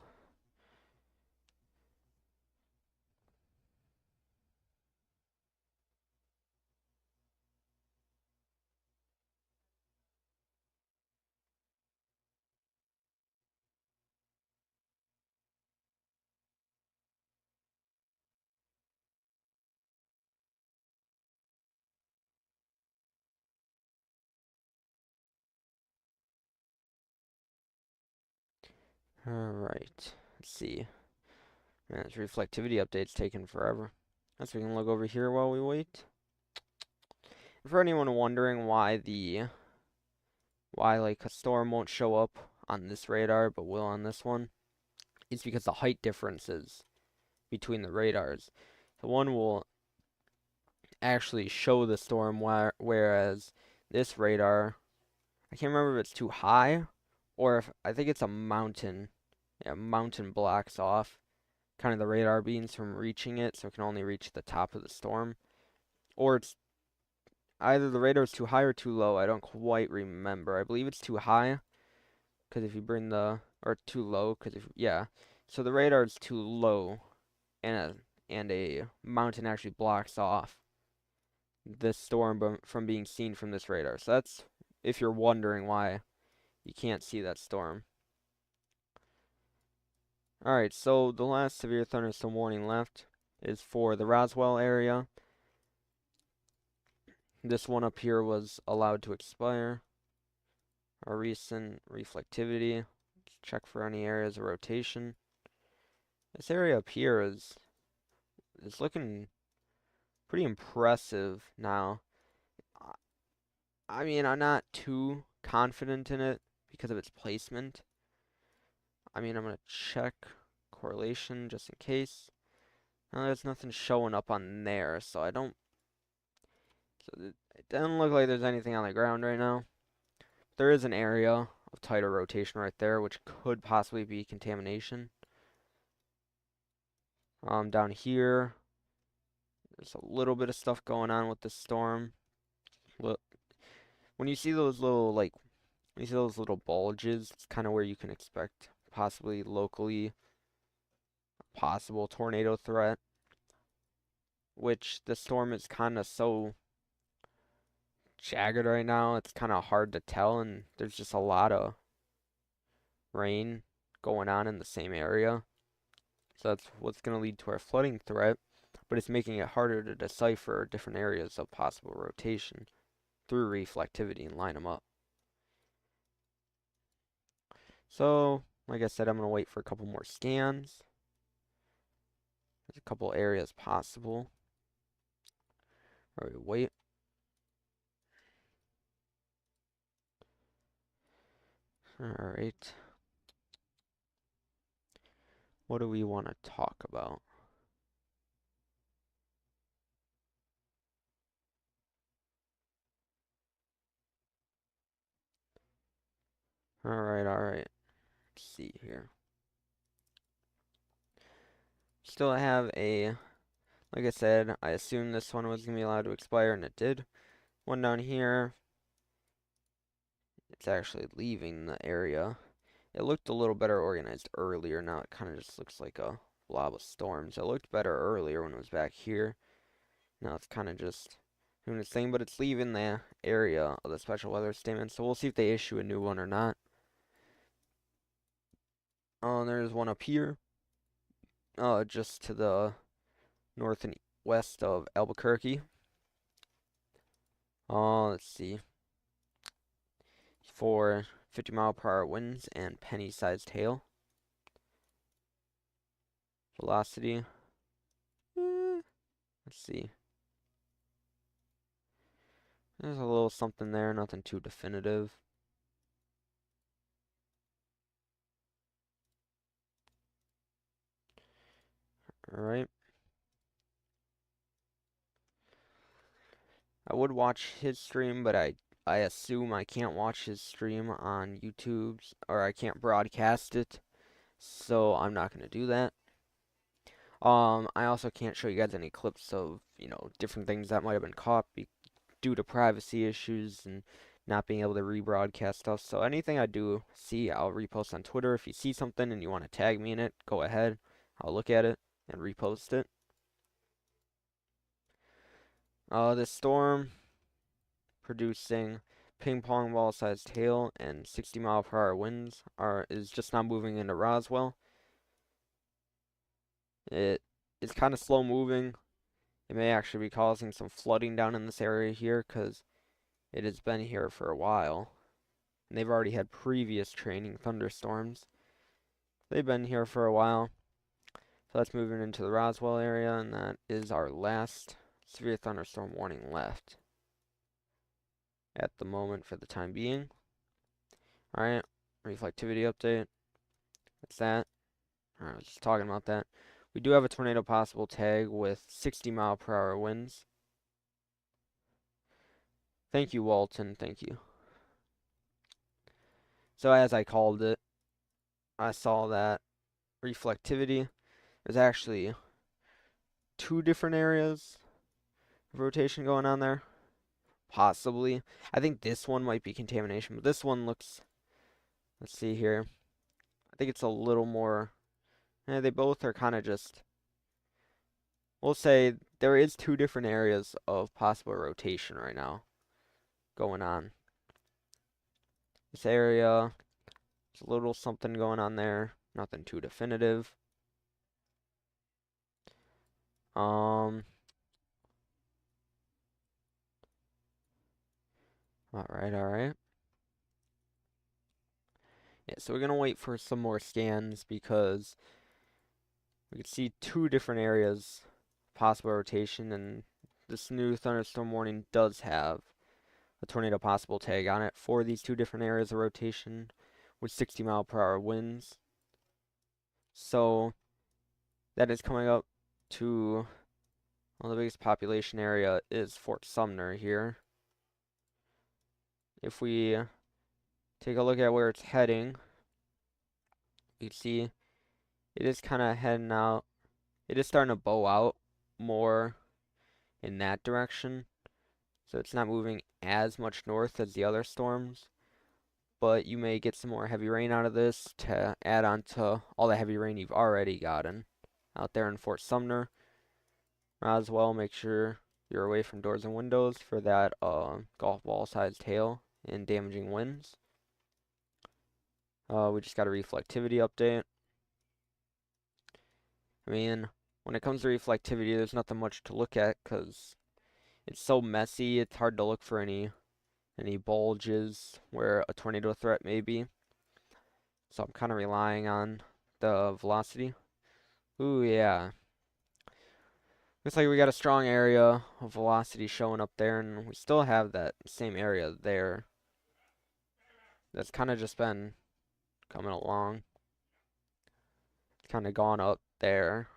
Alright, let's see. Man, this reflectivity update's taking forever. Guess we can look over here while we wait. For anyone wondering why like a storm won't show up on this radar but will on this one, it's because the height differences between the radars. The one will actually show the storm, whereas this radar, I can't remember if it's too high or if I think it's a mountain. Yeah, mountain blocks off kind of the radar beams from reaching it, so it can only reach the top of the storm. Or it's either the radar is too high or too low. I don't quite remember. I believe it's too high because if you bring the or too low because if yeah, so the radar is too low and a mountain actually blocks off this storm from being seen from this radar. So that's if you're wondering why you can't see that storm. Alright, so the last severe thunderstorm warning left is for the Roswell area. This one up here was allowed to expire. Our recent reflectivity. Check for any areas of rotation. This area up here is looking pretty impressive now. I mean, I'm not too confident in it because of its placement. I mean, I'm going to check correlation just in case. No, there's nothing showing up on there, so I don't. So it doesn't look like there's anything on the ground right now. There is an area of tidal rotation right there, which could possibly be contamination. Down here, there's a little bit of stuff going on with the storm. Look, when you see those little when you see those little bulges, it's kind of where you can expect possibly locally possible tornado threat, which the storm is kind of so jagged right now. It's kind of hard to tell, and there's just a lot of rain going on in the same area. So that's what's going to lead to our flooding threat, but it's making it harder to decipher different areas of possible rotation through reflectivity and line them up. So, like I said, I'm going to wait for a couple more scans. There's a couple areas possible. Alright, wait. Alright. What do we want to talk about? Alright. Let's see here. Still have like I said, I assumed this one was going to be allowed to expire, and it did. One down here, it's actually leaving the area. It looked a little better organized earlier. Now it kind of just looks like a blob of storms. It looked better earlier when it was back here. Now it's kind of just doing its thing, but it's leaving the area of the special weather statement. So we'll see if they issue a new one or not. Oh, there's one up here. Just to the north and west of Albuquerque. Let's see. For 50-mile-per-hour winds and penny-sized hail. Velocity. Let's see. There's a little something there, nothing too definitive. Alright. I would watch his stream, but I assume I can't watch his stream on YouTube's, or I can't broadcast it, so I'm not going to do that. I also can't show you guys any clips of, different things that might have been caught due to privacy issues and not being able to rebroadcast stuff. So anything I do see, I'll repost on Twitter. If you see something and you want to tag me in it, go ahead. I'll look at it and repost it. This storm producing ping pong ball sized hail and 60-mile-per-hour winds is just not moving into Roswell. It is kind of slow moving. It may actually be causing some flooding down in this area here because it has been here for a while. And they've already had previous training thunderstorms. They've been here for a while. So that's moving into the Roswell area, and that is our last severe thunderstorm warning left at the moment for the time being. Alright, reflectivity update. That's that. Alright, I was just talking about that. We do have a tornado possible tag with 60-mile-per-hour winds. Thank you, Walton. Thank you. So as I called it, I saw that reflectivity. There's actually two different areas of rotation going on there. possibly. I think this one might be contamination, but this one looks, let's see here. I think it's a little more, they both are kind of just, we'll say there is two different areas of possible rotation right now going on. This area, there's a little something going on there, nothing too definitive. All right, all right. Yeah, so we're gonna wait for some more scans because we can see two different areas possible rotation, and this new thunderstorm warning does have a tornado possible tag on it for these two different areas of rotation with 60-mile-per-hour winds. So that is coming up to, well, the biggest population area is Fort Sumner here. If we take a look at where it's heading, you can see it is kind of heading out. It is starting to bow out more in that direction. So it's not moving as much north as the other storms. But you may get some more heavy rain out of this to add on to all the heavy rain you've already gotten out there in Fort Sumner. As well, make sure you're away from doors and windows for that golf ball sized hail and damaging winds. We just got a reflectivity update. I mean, when it comes to reflectivity, there's nothing much to look at because it's so messy. It's hard to look for any bulges where a tornado threat may be. So I'm kind of relying on the velocity. Ooh, yeah. Looks like we got a strong area of velocity showing up there, and we still have that same area there. That's kind of just been coming along. It's kind of gone up there.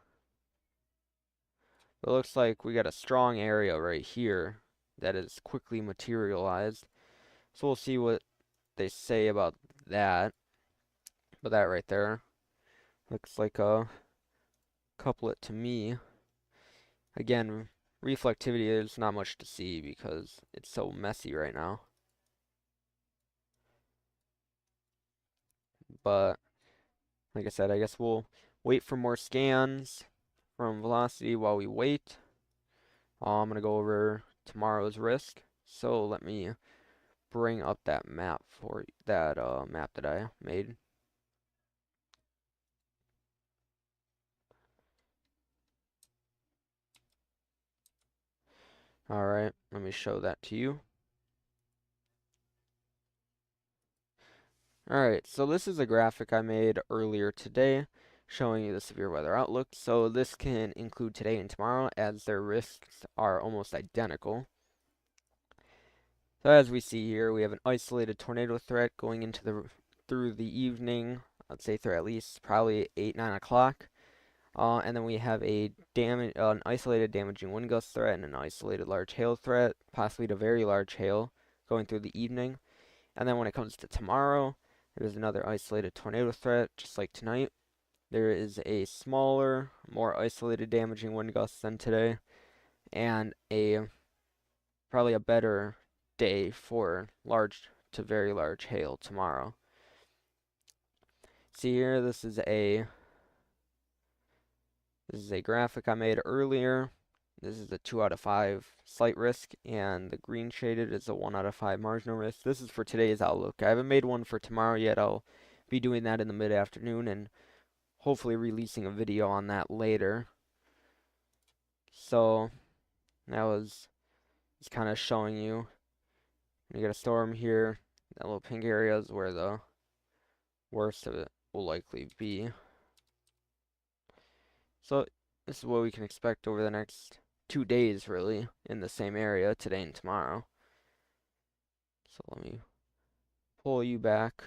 But it looks like we got a strong area right here that is quickly materialized. So we'll see what they say about that. But that right there looks like a couplet to me. Again, reflectivity, there's not much to see because it's so messy right now. But like I said, I guess we'll wait for more scans from velocity while we wait. I'm gonna go over tomorrow's risk. So let me bring up that map for that map that I made. All right, let me show that to you. Alright, so this is a graphic I made earlier today showing you the severe weather outlook. So this can include today and tomorrow as their risks are almost identical. So as we see here, we have an isolated tornado threat going into through the evening. I'd say through at least probably 8, 9 o'clock. And then we have an isolated damaging wind gust threat and an isolated large hail threat, possibly to very large hail going through the evening. And then when it comes to tomorrow, there's another isolated tornado threat, just like tonight. There is a smaller, more isolated damaging wind gust than today, and probably a better day for large to very large hail tomorrow. See here, this is a graphic I made earlier. This is a 2 out of 5 slight risk, and the green shaded is a 1 out of 5 marginal risk. This is for today's outlook. I haven't made one for tomorrow yet. I'll be doing that in the mid-afternoon and hopefully releasing a video on that later. So that was just kind of showing you. You get a storm here. That little pink area is where the worst of it will likely be. So this is what we can expect over the next 2 days, really, in the same area today and tomorrow. So let me pull you back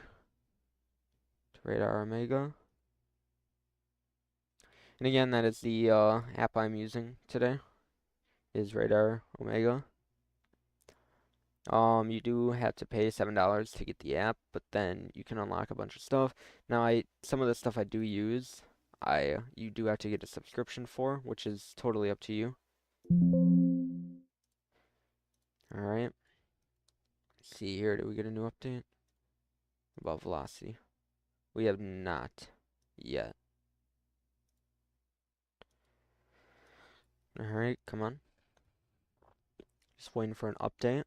to Radar Omega. And again, that is the app I'm using today, is Radar Omega. You do have to pay $7 to get the app, but then you can unlock a bunch of stuff. Now, some of the stuff I do use, you do have to get a subscription for, which is totally up to you. All right. See here, did we get a new update about velocity? We have not yet. Alright, come on. Just waiting for an update.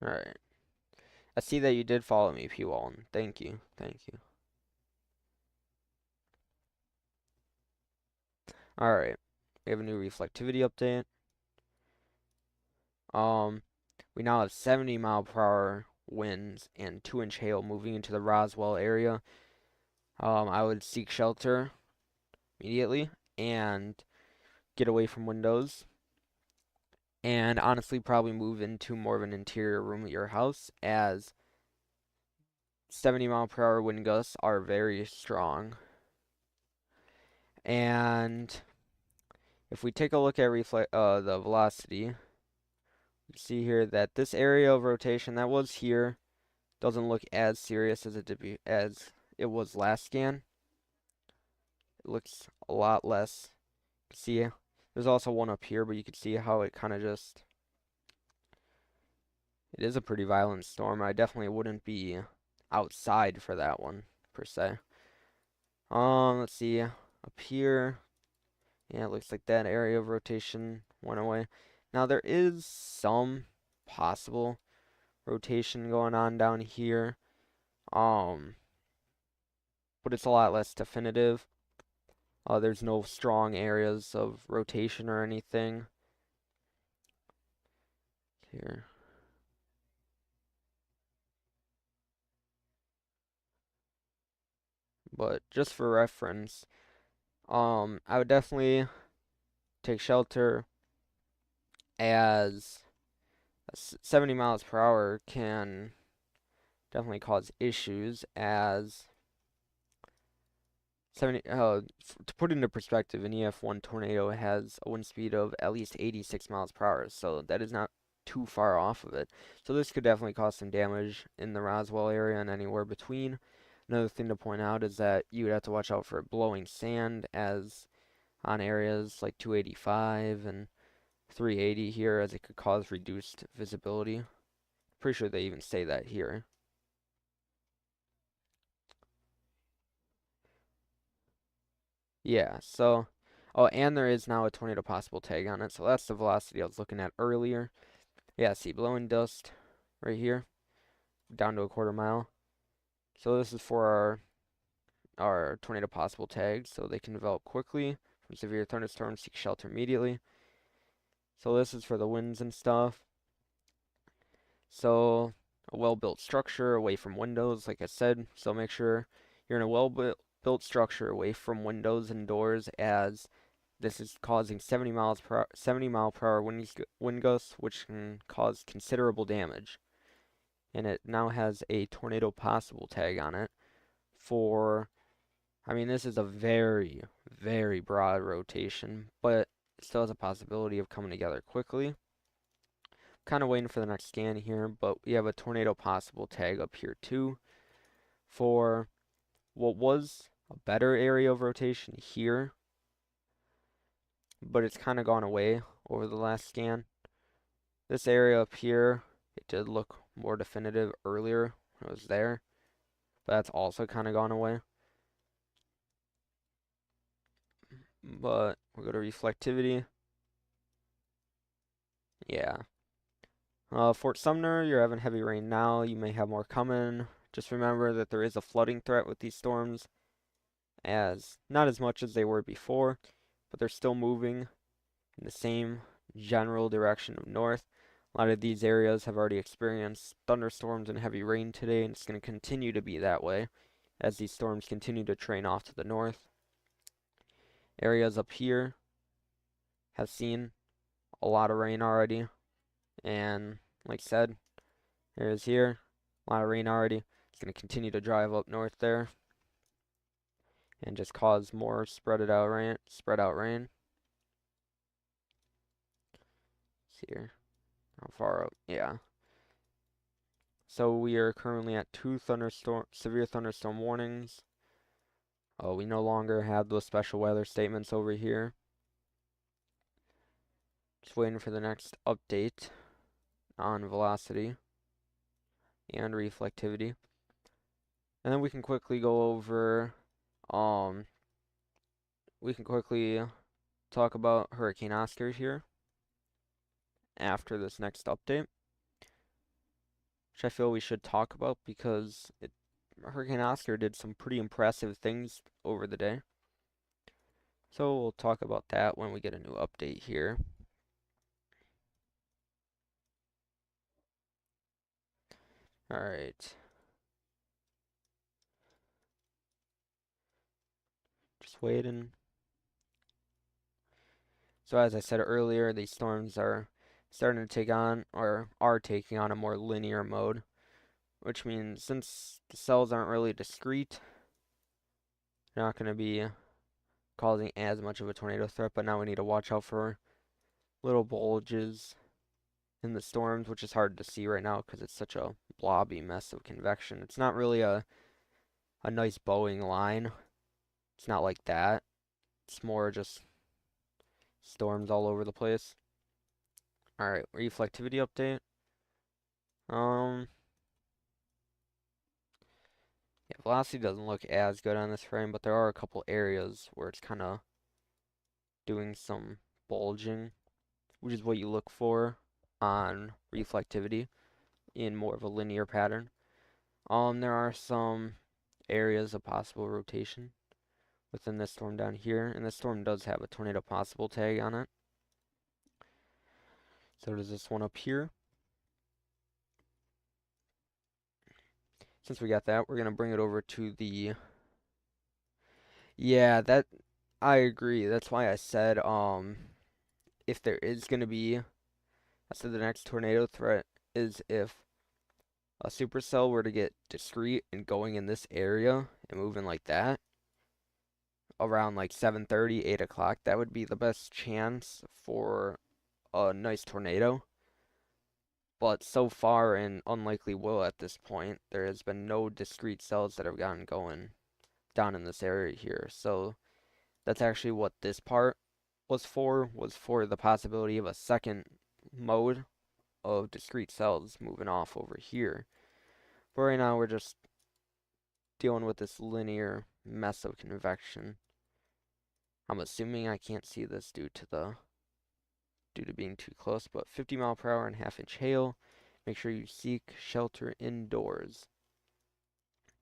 Alright. I see that you did follow me, P. Walton. Thank you. Thank you. Alright. We have a new reflectivity update. We now have 70-mile-per-hour winds and 2-inch hail moving into the Roswell area. I would seek shelter immediately and get away from windows. And honestly, probably move into more of an interior room at your house, as 70-mile-per-hour wind gusts are very strong. And if we take a look at the velocity, you see here that this area of rotation that was here doesn't look as serious as it was last scan. It looks a lot less. See, there's also one up here, but you can see how it kind of just. It is a pretty violent storm. I definitely wouldn't be outside for that one per se. Let's see up here. Yeah, it looks like that area of rotation went away. Now there is some possible rotation going on down here. But it's a lot less definitive. There's no strong areas of rotation or anything here. But just for reference, I would definitely take shelter, as 70 miles per hour can definitely cause issues, as 70 to put it into perspective, an EF1 tornado has a wind speed of at least 86 miles per hour, so that is not too far off of it. So this could definitely cause some damage in the Roswell area and anywhere between. Another thing to point out is that you would have to watch out for blowing sand, as on areas like 285 and 380 here, as it could cause reduced visibility. Pretty sure they even say that here. Yeah, so, oh, and there is now a tornado possible tag on it, so that's the velocity I was looking at earlier. Yeah, see, blowing dust right here, down to a quarter mile. So this is for our tornado possible tags, so they can develop quickly from severe thunderstorms, seek shelter immediately. So this is for the winds and stuff. So a well-built structure away from windows, like I said. So make sure you're in a well-built structure away from windows and doors, as this is causing 70 mile per hour wind gusts, which can cause considerable damage. And it now has a tornado possible tag on it for, I mean, this is a very, very broad rotation, but it still has a possibility of coming together quickly. Kind of waiting for the next scan here, but we have a tornado possible tag up here too for what was a better area of rotation here, but it's kind of gone away over the last scan. This area up here, it did look more definitive earlier when it was there, but that's also kind of gone away. But we'll go to reflectivity. Yeah. Fort Sumner, you're having heavy rain now. You may have more coming. Just remember that there is a flooding threat with these storms, as not as much as they were before, but they're still moving in the same general direction of north. A lot of these areas have already experienced thunderstorms and heavy rain today, and it's going to continue to be that way as these storms continue to train off to the north. Areas up here have seen a lot of rain already, and like I said, areas here, a lot of rain already. It's going to continue to drive up north there and just cause more spread out rain. See here. How far out? Yeah. So we are currently at 2 severe thunderstorm warnings. Oh, we no longer have those special weather statements over here. Just waiting for the next update on velocity and reflectivity. And then we can quickly go over, um, we can quickly talk about Hurricane Oscar here after this next update, which I feel we should talk about because Hurricane Oscar did some pretty impressive things over the day. So we'll talk about that when we get a new update here. Alright. Just waiting. So as I said earlier, these storms are starting to take on, or are taking on, a more linear mode, which means since the cells aren't really discrete, they're not going to be causing as much of a tornado threat, but now we need to watch out for little bulges in the storms, which is hard to see right now because it's such a blobby mess of convection. It's not really a nice bowing line. It's not like that. It's more just storms all over the place. Alright, reflectivity update. Yeah, velocity doesn't look as good on this frame, but there are a couple areas where it's kind of doing some bulging, which is what you look for on reflectivity in more of a linear pattern. There are some areas of possible rotation within this storm down here, and this storm does have a tornado possible tag on it. So does this one up here. Since we got that, we're gonna bring it over to the, yeah, that, I agree. That's why I said, if there is gonna be, I said the next tornado threat is if a supercell were to get discrete and going in this area and moving like that around like 7:30, 8 o'clock, that would be the best chance for a nice tornado. But so far, and unlikely will at this point, there has been no discrete cells that have gotten going down in this area here. So that's actually what this part was for the possibility of a second mode of discrete cells moving off over here. But right now we're just dealing with this linear mess of convection. I'm assuming I can't see this due to being too close, but 50 mile per hour and half-inch hail. Make sure you seek shelter indoors.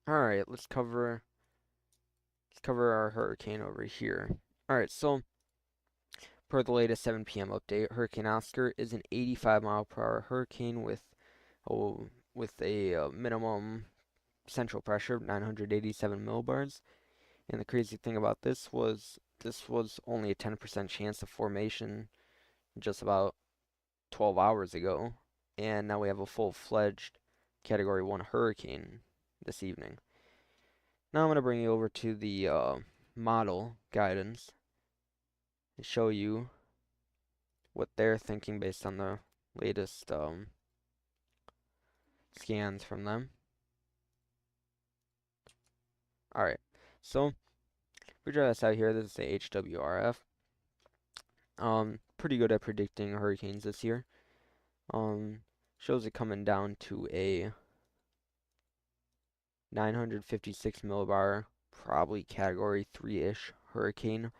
Alright, let's cover our hurricane over here. Alright, so per the latest 7 p.m. update, Hurricane Oscar is an 85 mile per hour hurricane with a minimum central pressure of 987 millibars. And the crazy thing about this was only a 10% chance of formation just about 12 hours ago, and now we have a full-fledged Category 1 hurricane this evening. Now I'm going to bring you over to the model guidance and show you what they're thinking based on the latest scans from them. Alright, so we draw this out here. This is the HWRF. Pretty good at predicting hurricanes this year. Shows it coming down to a 956 millibar, probably Category 3-ish hurricane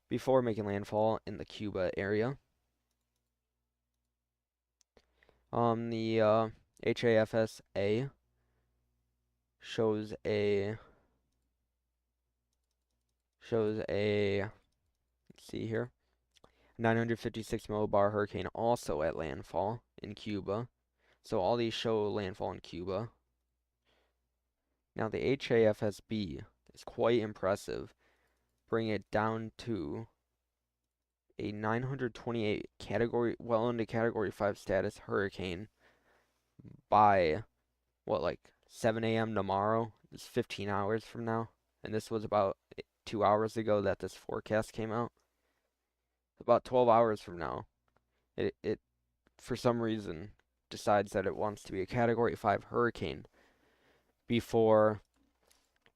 before making landfall in the Cuba area. The HAFS-A shows a let's see here, 956 millibar hurricane also at landfall in Cuba. So all these show landfall in Cuba. Now the HAFS-B is quite impressive, bringing it down to a 928 category, well into Category 5 status hurricane by, what, like 7 a.m. tomorrow? It's 15 hours from now. And this was about 2 hours ago that this forecast came out. About 12 hours from now, it for some reason, decides that it wants to be a Category 5 hurricane before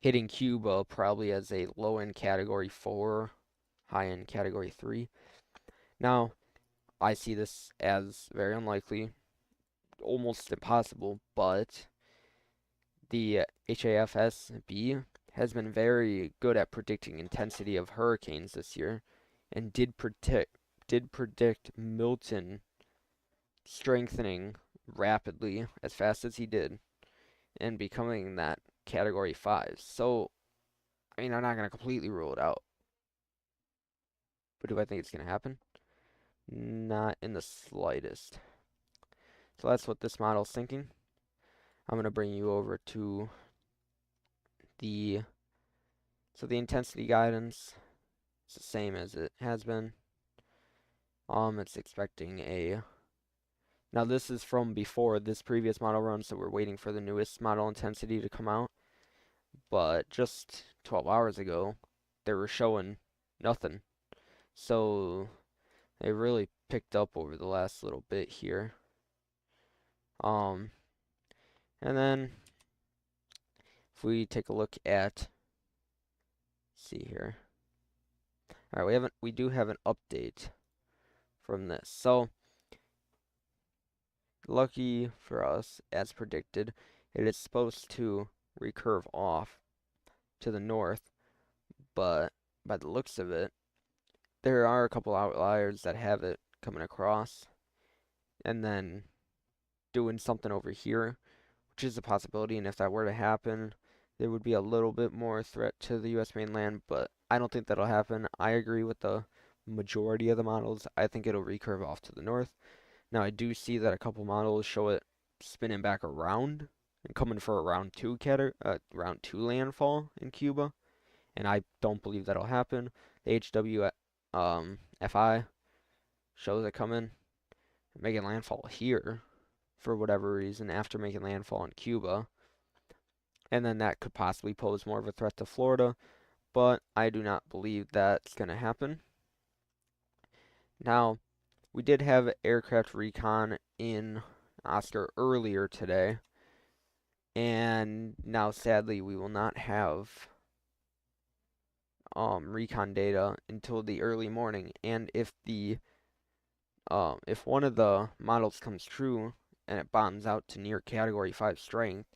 hitting Cuba probably as a low-end Category 4, high-end Category 3. Now, I see this as very unlikely, almost impossible, but the HAFSB has been very good at predicting intensity of hurricanes this year and did predict Milton strengthening rapidly as fast as he did and becoming that Category 5. So, I mean, I'm not going to completely rule it out. But do I think it's going to happen? Not in the slightest. So that's what this model's thinking. I'm going to bring you over to the intensity guidance. It's the same as it has been. It's expecting a... Now this is from before this previous model run, so we're waiting for the newest model intensity to come out. But just 12 hours ago, they were showing nothing. So they really picked up over the last little bit here. And then if we take a look at, see here. All right, we do have an update from this. So lucky for us, as predicted, it is supposed to recurve off to the north, but by the looks of it, there are a couple outliers that have it coming across and then doing something over here, which is a possibility. And if that were to happen, there would be a little bit more threat to the U.S. mainland, but I don't think that'll happen. I agree with the majority of the models. I think it'll recurve off to the north. Now, I do see that a couple models show it spinning back around and coming for a round two landfall in Cuba, and I don't believe that'll happen. The FI shows it coming, making landfall here for whatever reason after making landfall in Cuba, and then that could possibly pose more of a threat to Florida, but I do not believe that's going to happen. Now, we did have aircraft recon in Oscar earlier today, and now sadly we will not have recon data until the early morning. And if one of the models comes true and it bottoms out to near Category 5 strength,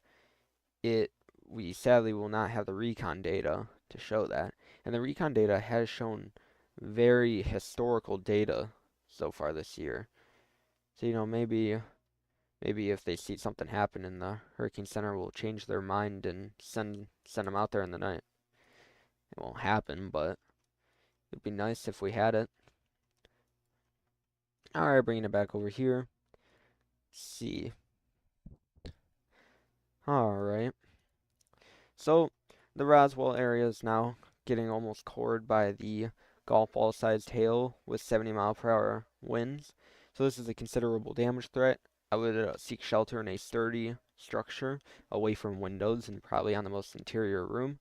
we sadly will not have the recon data to show that. And the recon data has shown very historical data so far this year. So, maybe if they see something happen in the Hurricane Center, will change their mind and send them out there in the night. It won't happen, but it'd be nice if we had it. Alright, bringing it back over here. Let's see. Alright. So, the Roswell area is now getting almost cored by the golf ball sized hail with 70-mile-per-hour winds. So this is a considerable damage threat. I would seek shelter in a sturdy structure away from windows and probably on the most interior room.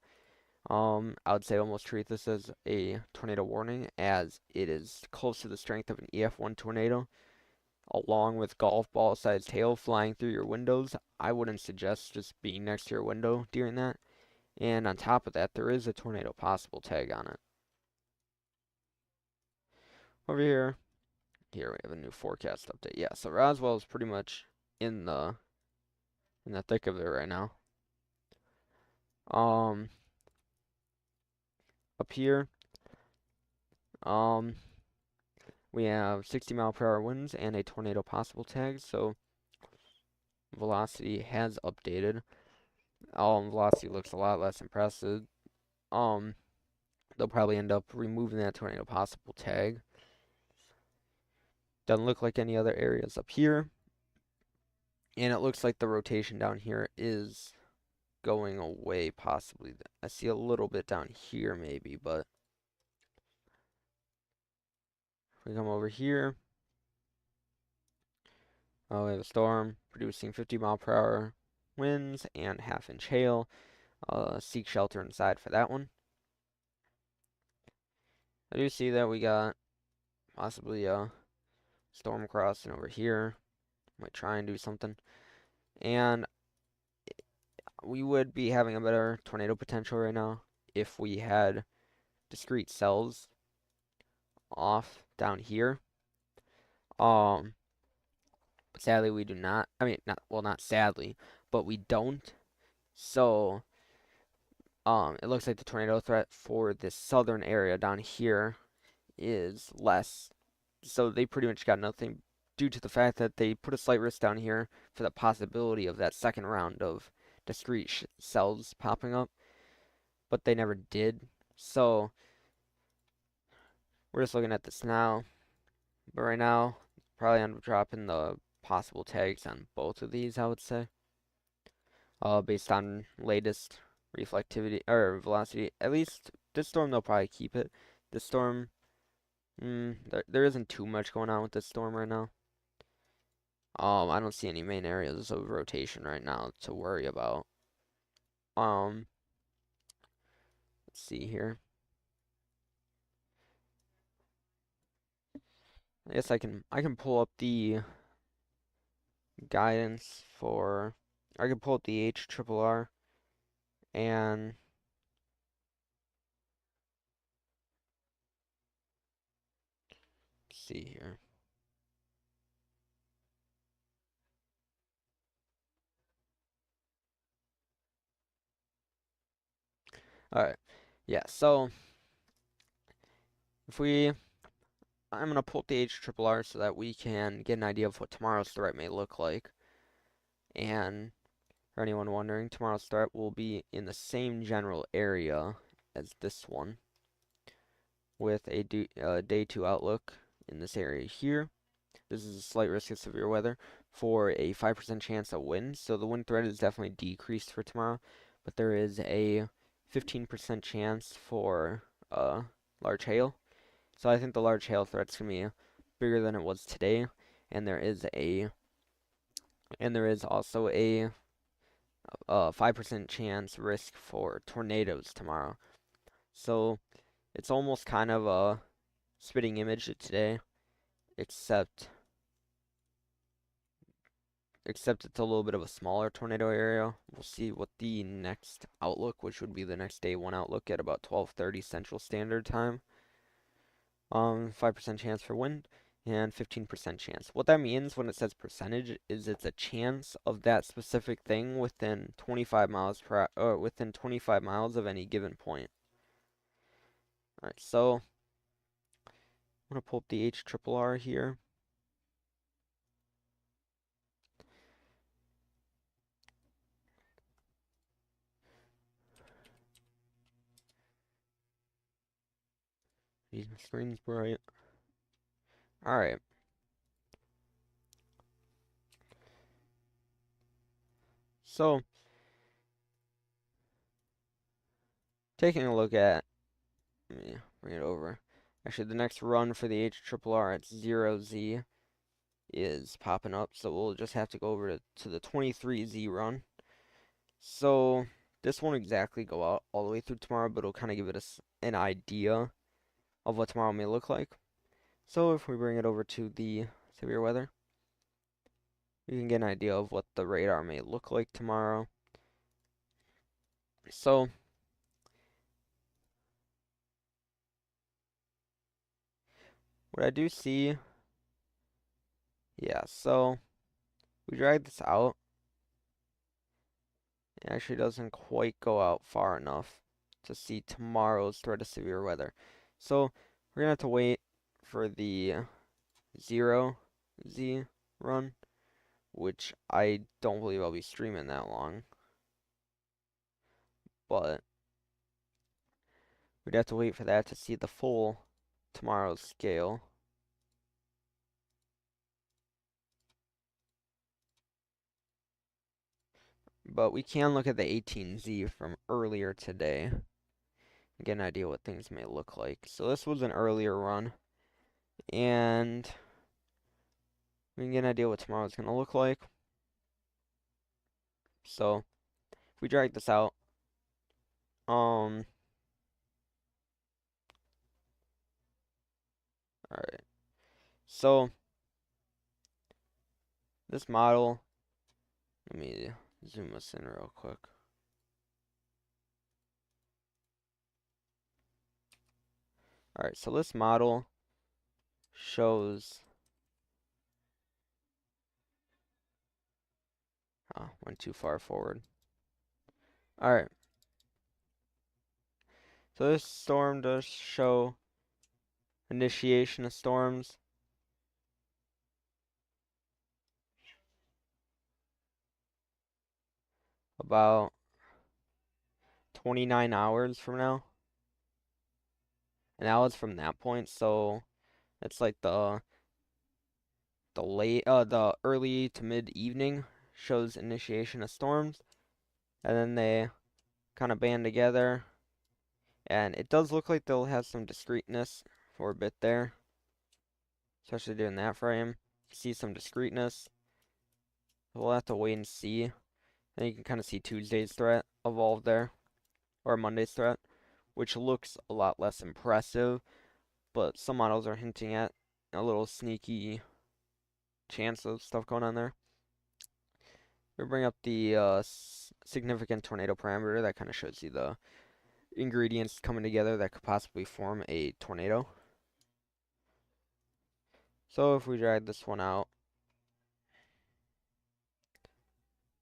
I would say almost treat this as a tornado warning, as it is close to the strength of an EF1 tornado, along with golf ball sized hail flying through your windows. I wouldn't suggest just being next to your window during that. And on top of that, there is a tornado possible tag on it. Over here we have a new forecast update. Yeah, so Roswell is pretty much in the thick of it right now. Up here, we have 60-mile-per-hour winds and a tornado possible tag. So velocity has updated. Velocity looks a lot less impressive. They'll probably end up removing that tornado possible tag. Doesn't look like any other areas up here. And it looks like the rotation down here is going away, possibly. I see a little bit down here, maybe, but if we come over here, we have a storm producing 50-mile-per-hour winds and half-inch hail. Seek shelter inside for that one. I do see that we got possibly a storm crossing over here. Might try and do something. And we would be having a better tornado potential right now if we had discrete cells off down here. But sadly we do not. I mean, not sadly, but we don't. So, it looks like the tornado threat for this southern area down here is less. So they pretty much got nothing due to the fact that they put a slight risk down here for the possibility of that second round of discrete cells popping up, but they never did. So we're just looking at this now. But right now, probably end up dropping the possible tags on both of these, I would say. Based on latest reflectivity or velocity. At least this storm they'll probably keep it. This storm, there isn't too much going on with this storm right now. I don't see any main areas of rotation right now to worry about. Let's see here. I guess I can pull up the guidance for. I can pull up the HRRR and see here. All right. Yeah, so if we I'm going to pull up the HRRR so that we can get an idea of what tomorrow's threat may look like. And for anyone wondering, tomorrow's threat will be in the same general area as this one, with a day 2 outlook in this area here. This is a slight risk of severe weather for a 5% chance of wind. So the wind threat is definitely decreased for tomorrow, but there is a 15% chance for large hail. So I think the large hail threat's gonna be bigger than it was today, and there is also a 5% chance risk for tornadoes tomorrow. So it's almost kind of a spitting image of today, except it's a little bit of a smaller tornado area. We'll see what the next outlook, which would be the next day 1 outlook at about 12:30 Central Standard Time. 5% chance for wind and 15% chance. What that means when it says percentage is it's a chance of that specific thing within 25 miles per or within 25 miles of any given point. All right, so I'm gonna pull up the HRRR here. Geez, my screen's bright. All right. So, taking a look at, let me bring it over. Actually, the next run for the HRRR at 0Z is popping up, so we'll just have to go over to the 23Z run. So, this won't exactly go out all the way through tomorrow, but it'll kind of give us an idea of what tomorrow may look like. So, if we bring it over to the severe weather, we can get an idea of what the radar may look like tomorrow. So, what I do see, yeah, so we drag this out. It actually doesn't quite go out far enough to see tomorrow's threat of severe weather. So, we're gonna have to wait for the 0Z run, which I don't believe I'll be streaming that long. But we'd have to wait for that to see the full tomorrow's scale. But we can look at the 18Z from earlier today and get an idea what things may look like. So this was an earlier run, and we can get an idea what tomorrow's going to look like. So if we drag this out, alright. So This model, let me zoom this in real quick. Alright, so this model shows, went too far forward. Alright, so this storm does show initiation of storms. About 29 hours from now. And that was from that point, so it's like the early to mid evening shows initiation of storms. And then they kind of band together. And it does look like they'll have some discreteness for a bit there. Especially during that frame. See some discreteness. We'll have to wait and see. And you can kind of see Tuesday's threat evolve there. Or Monday's threat. Which looks a lot less impressive. But some models are hinting at a little sneaky chance of stuff going on there. We bring up the significant tornado parameter. That kind of shows you the ingredients coming together that could possibly form a tornado. So if we drag this one out,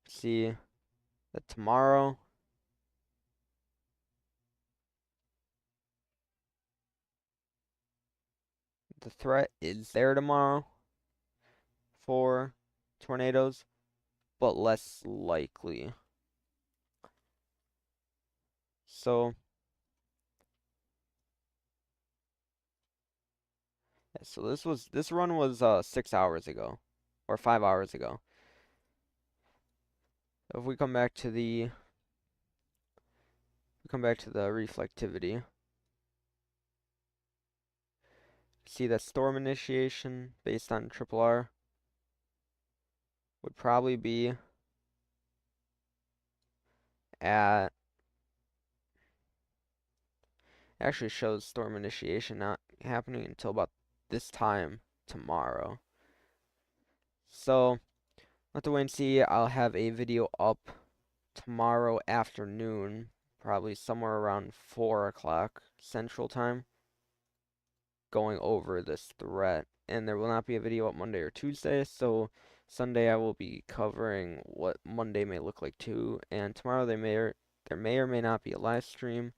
see that tomorrow the threat is there tomorrow for tornadoes, but less likely. So yeah, so this run was 6 hours ago or 5 hours ago. If we come back to the reflectivity, see that storm initiation based on triple R would probably be at, actually shows storm initiation not happening until about this time tomorrow. So, we'll have to wait and see. I'll have a video up tomorrow afternoon, probably somewhere around 4 o'clock Central Time, going over this threat. And there will not be a video up Monday or Tuesday, so Sunday I will be covering what Monday may look like too. And tomorrow there may or may not be a live stream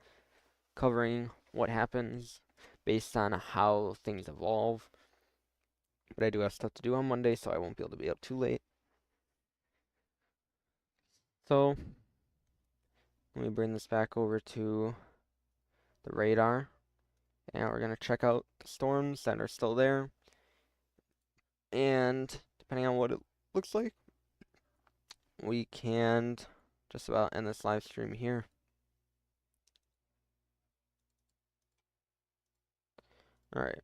covering what happens based on how things evolve. But I do have stuff to do on Monday, so I won't be able to be up too late. So, let me bring this back over to the radar. And we're going to check out the storms that are still there. And depending on what it looks like, we can just about end this live stream here. Alright.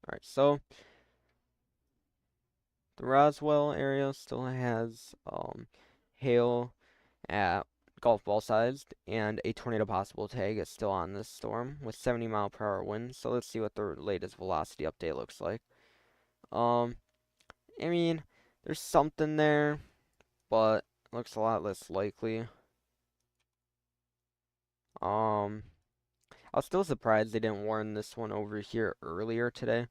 Alright, so the Roswell area still has hail at golf ball sized, and a tornado possible tag is still on this storm with 70-mile-per-hour winds. So let's see what the latest velocity update looks like. I mean, there's something there, but it looks a lot less likely. I was still surprised they didn't warn this one over here earlier today,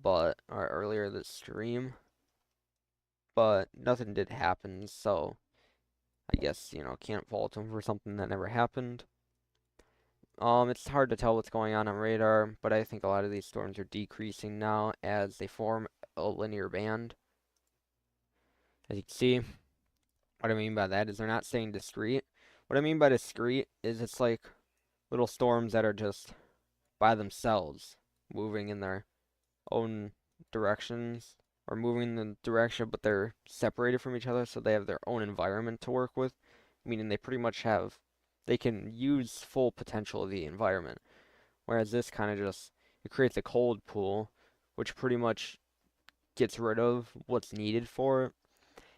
or earlier this stream. But nothing did happen, so I guess, can't fault them for something that never happened. It's hard to tell what's going on radar, but I think a lot of these storms are decreasing now as they form a linear band. As you can see, what I mean by that is they're not staying discrete. What I mean by discrete is it's like little storms that are just by themselves, moving in their own directions, or moving in the direction, but they're separated from each other, so they have their own environment to work with, meaning they pretty much they can use full potential of the environment. Whereas this kind of just, it creates a cold pool, which pretty much gets rid of what's needed for it.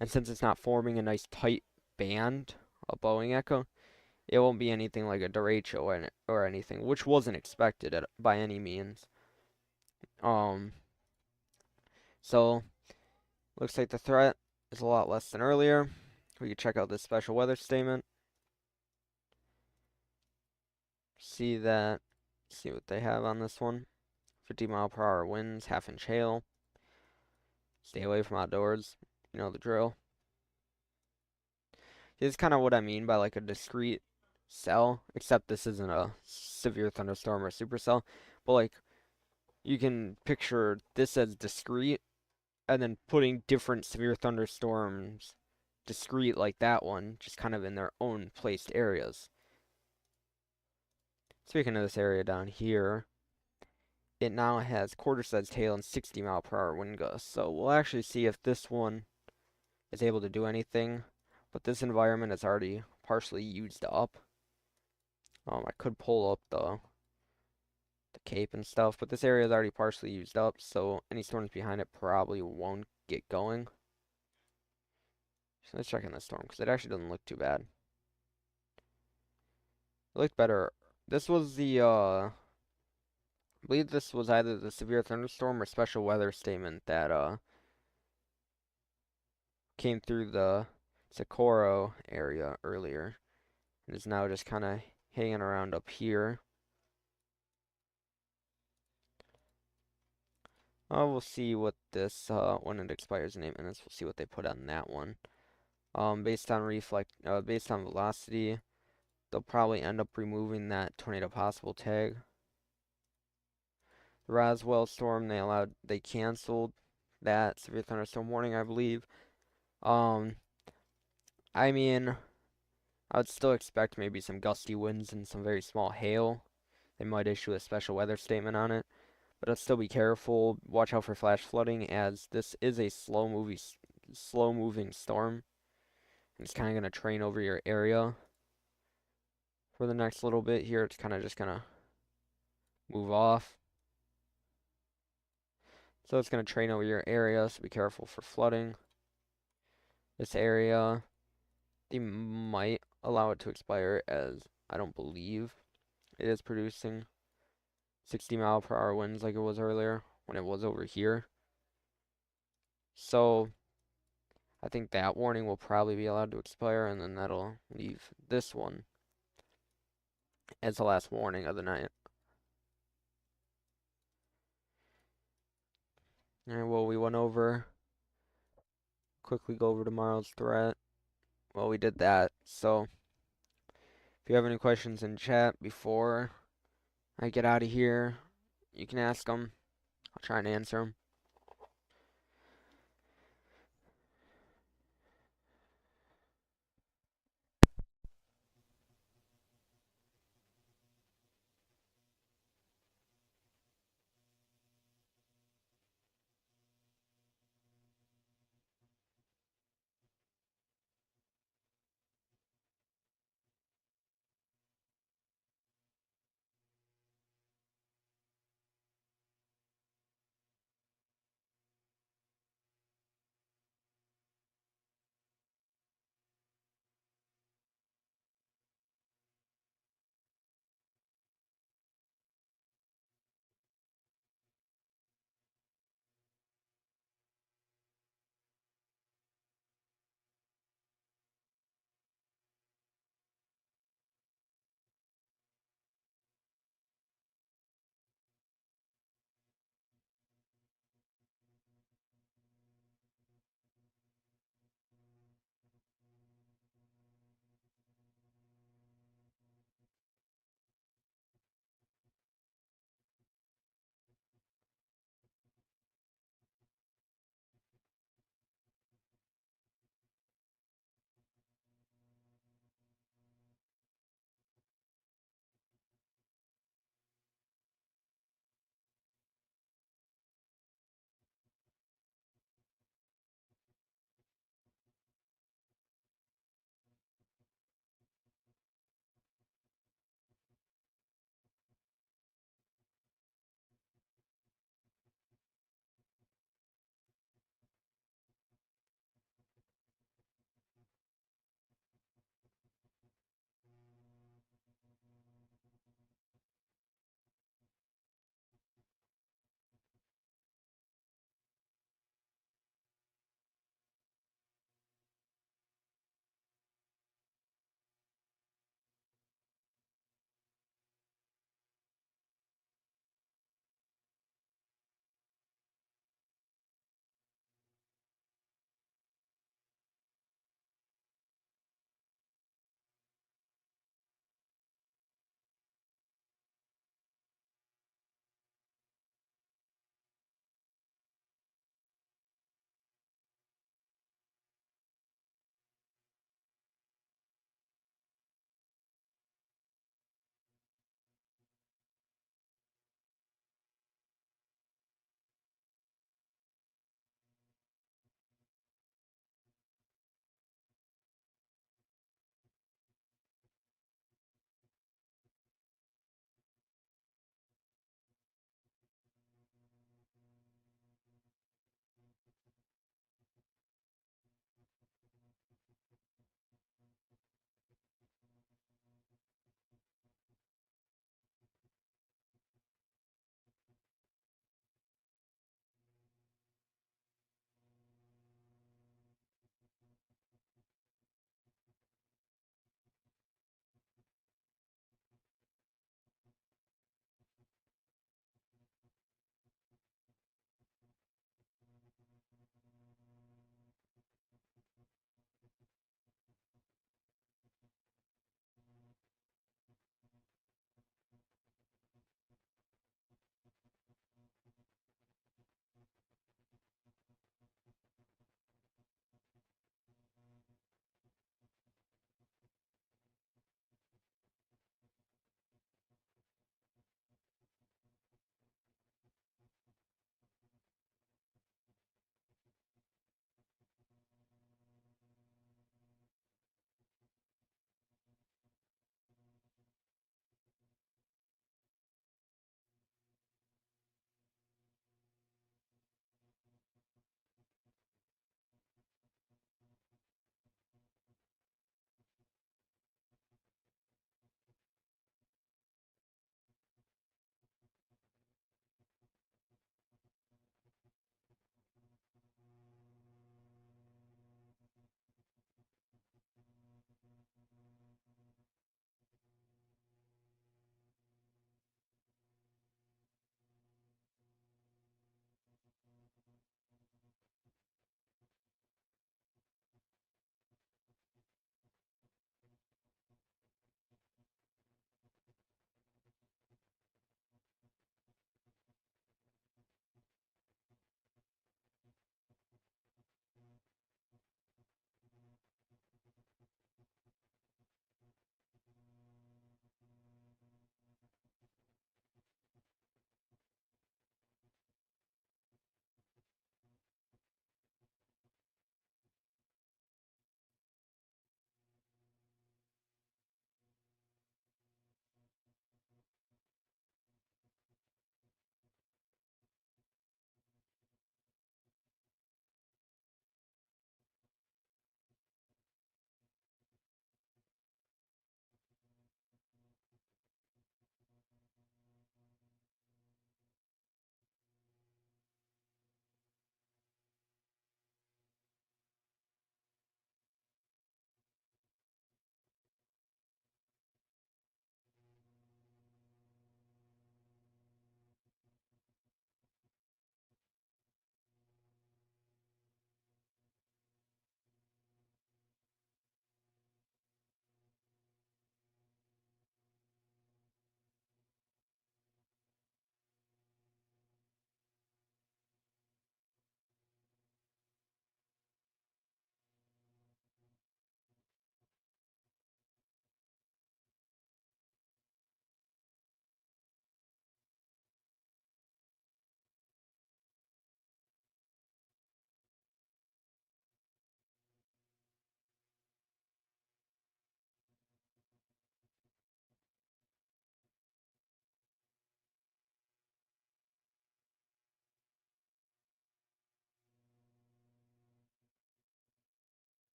And since it's not forming a nice tight band, a Boeing echo, it won't be anything like a derecho or anything, which wasn't expected by any means. Um, so looks like the threat is a lot less than earlier. We can check out this special weather statement. See what they have on this one. 50-mile-per-hour winds, half-inch hail. Stay away from outdoors. You know the drill. This is kind of what I mean by like a discrete cell, except this isn't a severe thunderstorm or supercell. But like you can picture this as discrete and then putting different severe thunderstorms discrete like that one, just kind of in their own placed areas. Speaking of this area down here, it now has quarter-sized hail and 60-mile-per-hour wind gusts. So we'll actually see if this one is able to do anything. But this environment is already partially used up. I could pull up the cape and stuff, but this area is already partially used up, so any storms behind it probably won't get going. So let's check in this storm, because it actually doesn't look too bad. It looked better. This was I believe this was either the severe thunderstorm or special weather statement that came through the Socorro area earlier. And is now just kind of hanging around up here. We'll see what this, when it expires in 8 minutes, we'll see what they put on that one. Based on velocity, they'll probably end up removing that tornado possible tag. The Roswell storm, they canceled that severe thunderstorm warning, I believe. I mean, I would still expect maybe some gusty winds and some very small hail. They might issue a special weather statement on it, but I'd still be careful. Watch out for flash flooding, as this is a slow-moving storm. It's kind of going to train over your area for the next little bit here. It's kind of just going to move off. So it's going to train over your area, so be careful for flooding. This area, they might allow it to expire, as I don't believe it is producing 60-mile-per-hour winds like it was earlier when it was over here. So I think that warning will probably be allowed to expire, and then that'll leave this one as the last warning of the night. Alright, well, we went over, quickly go over tomorrow's threat. Well, we did that, so if you have any questions in chat before I get out of here, you can ask them. I'll try and answer them.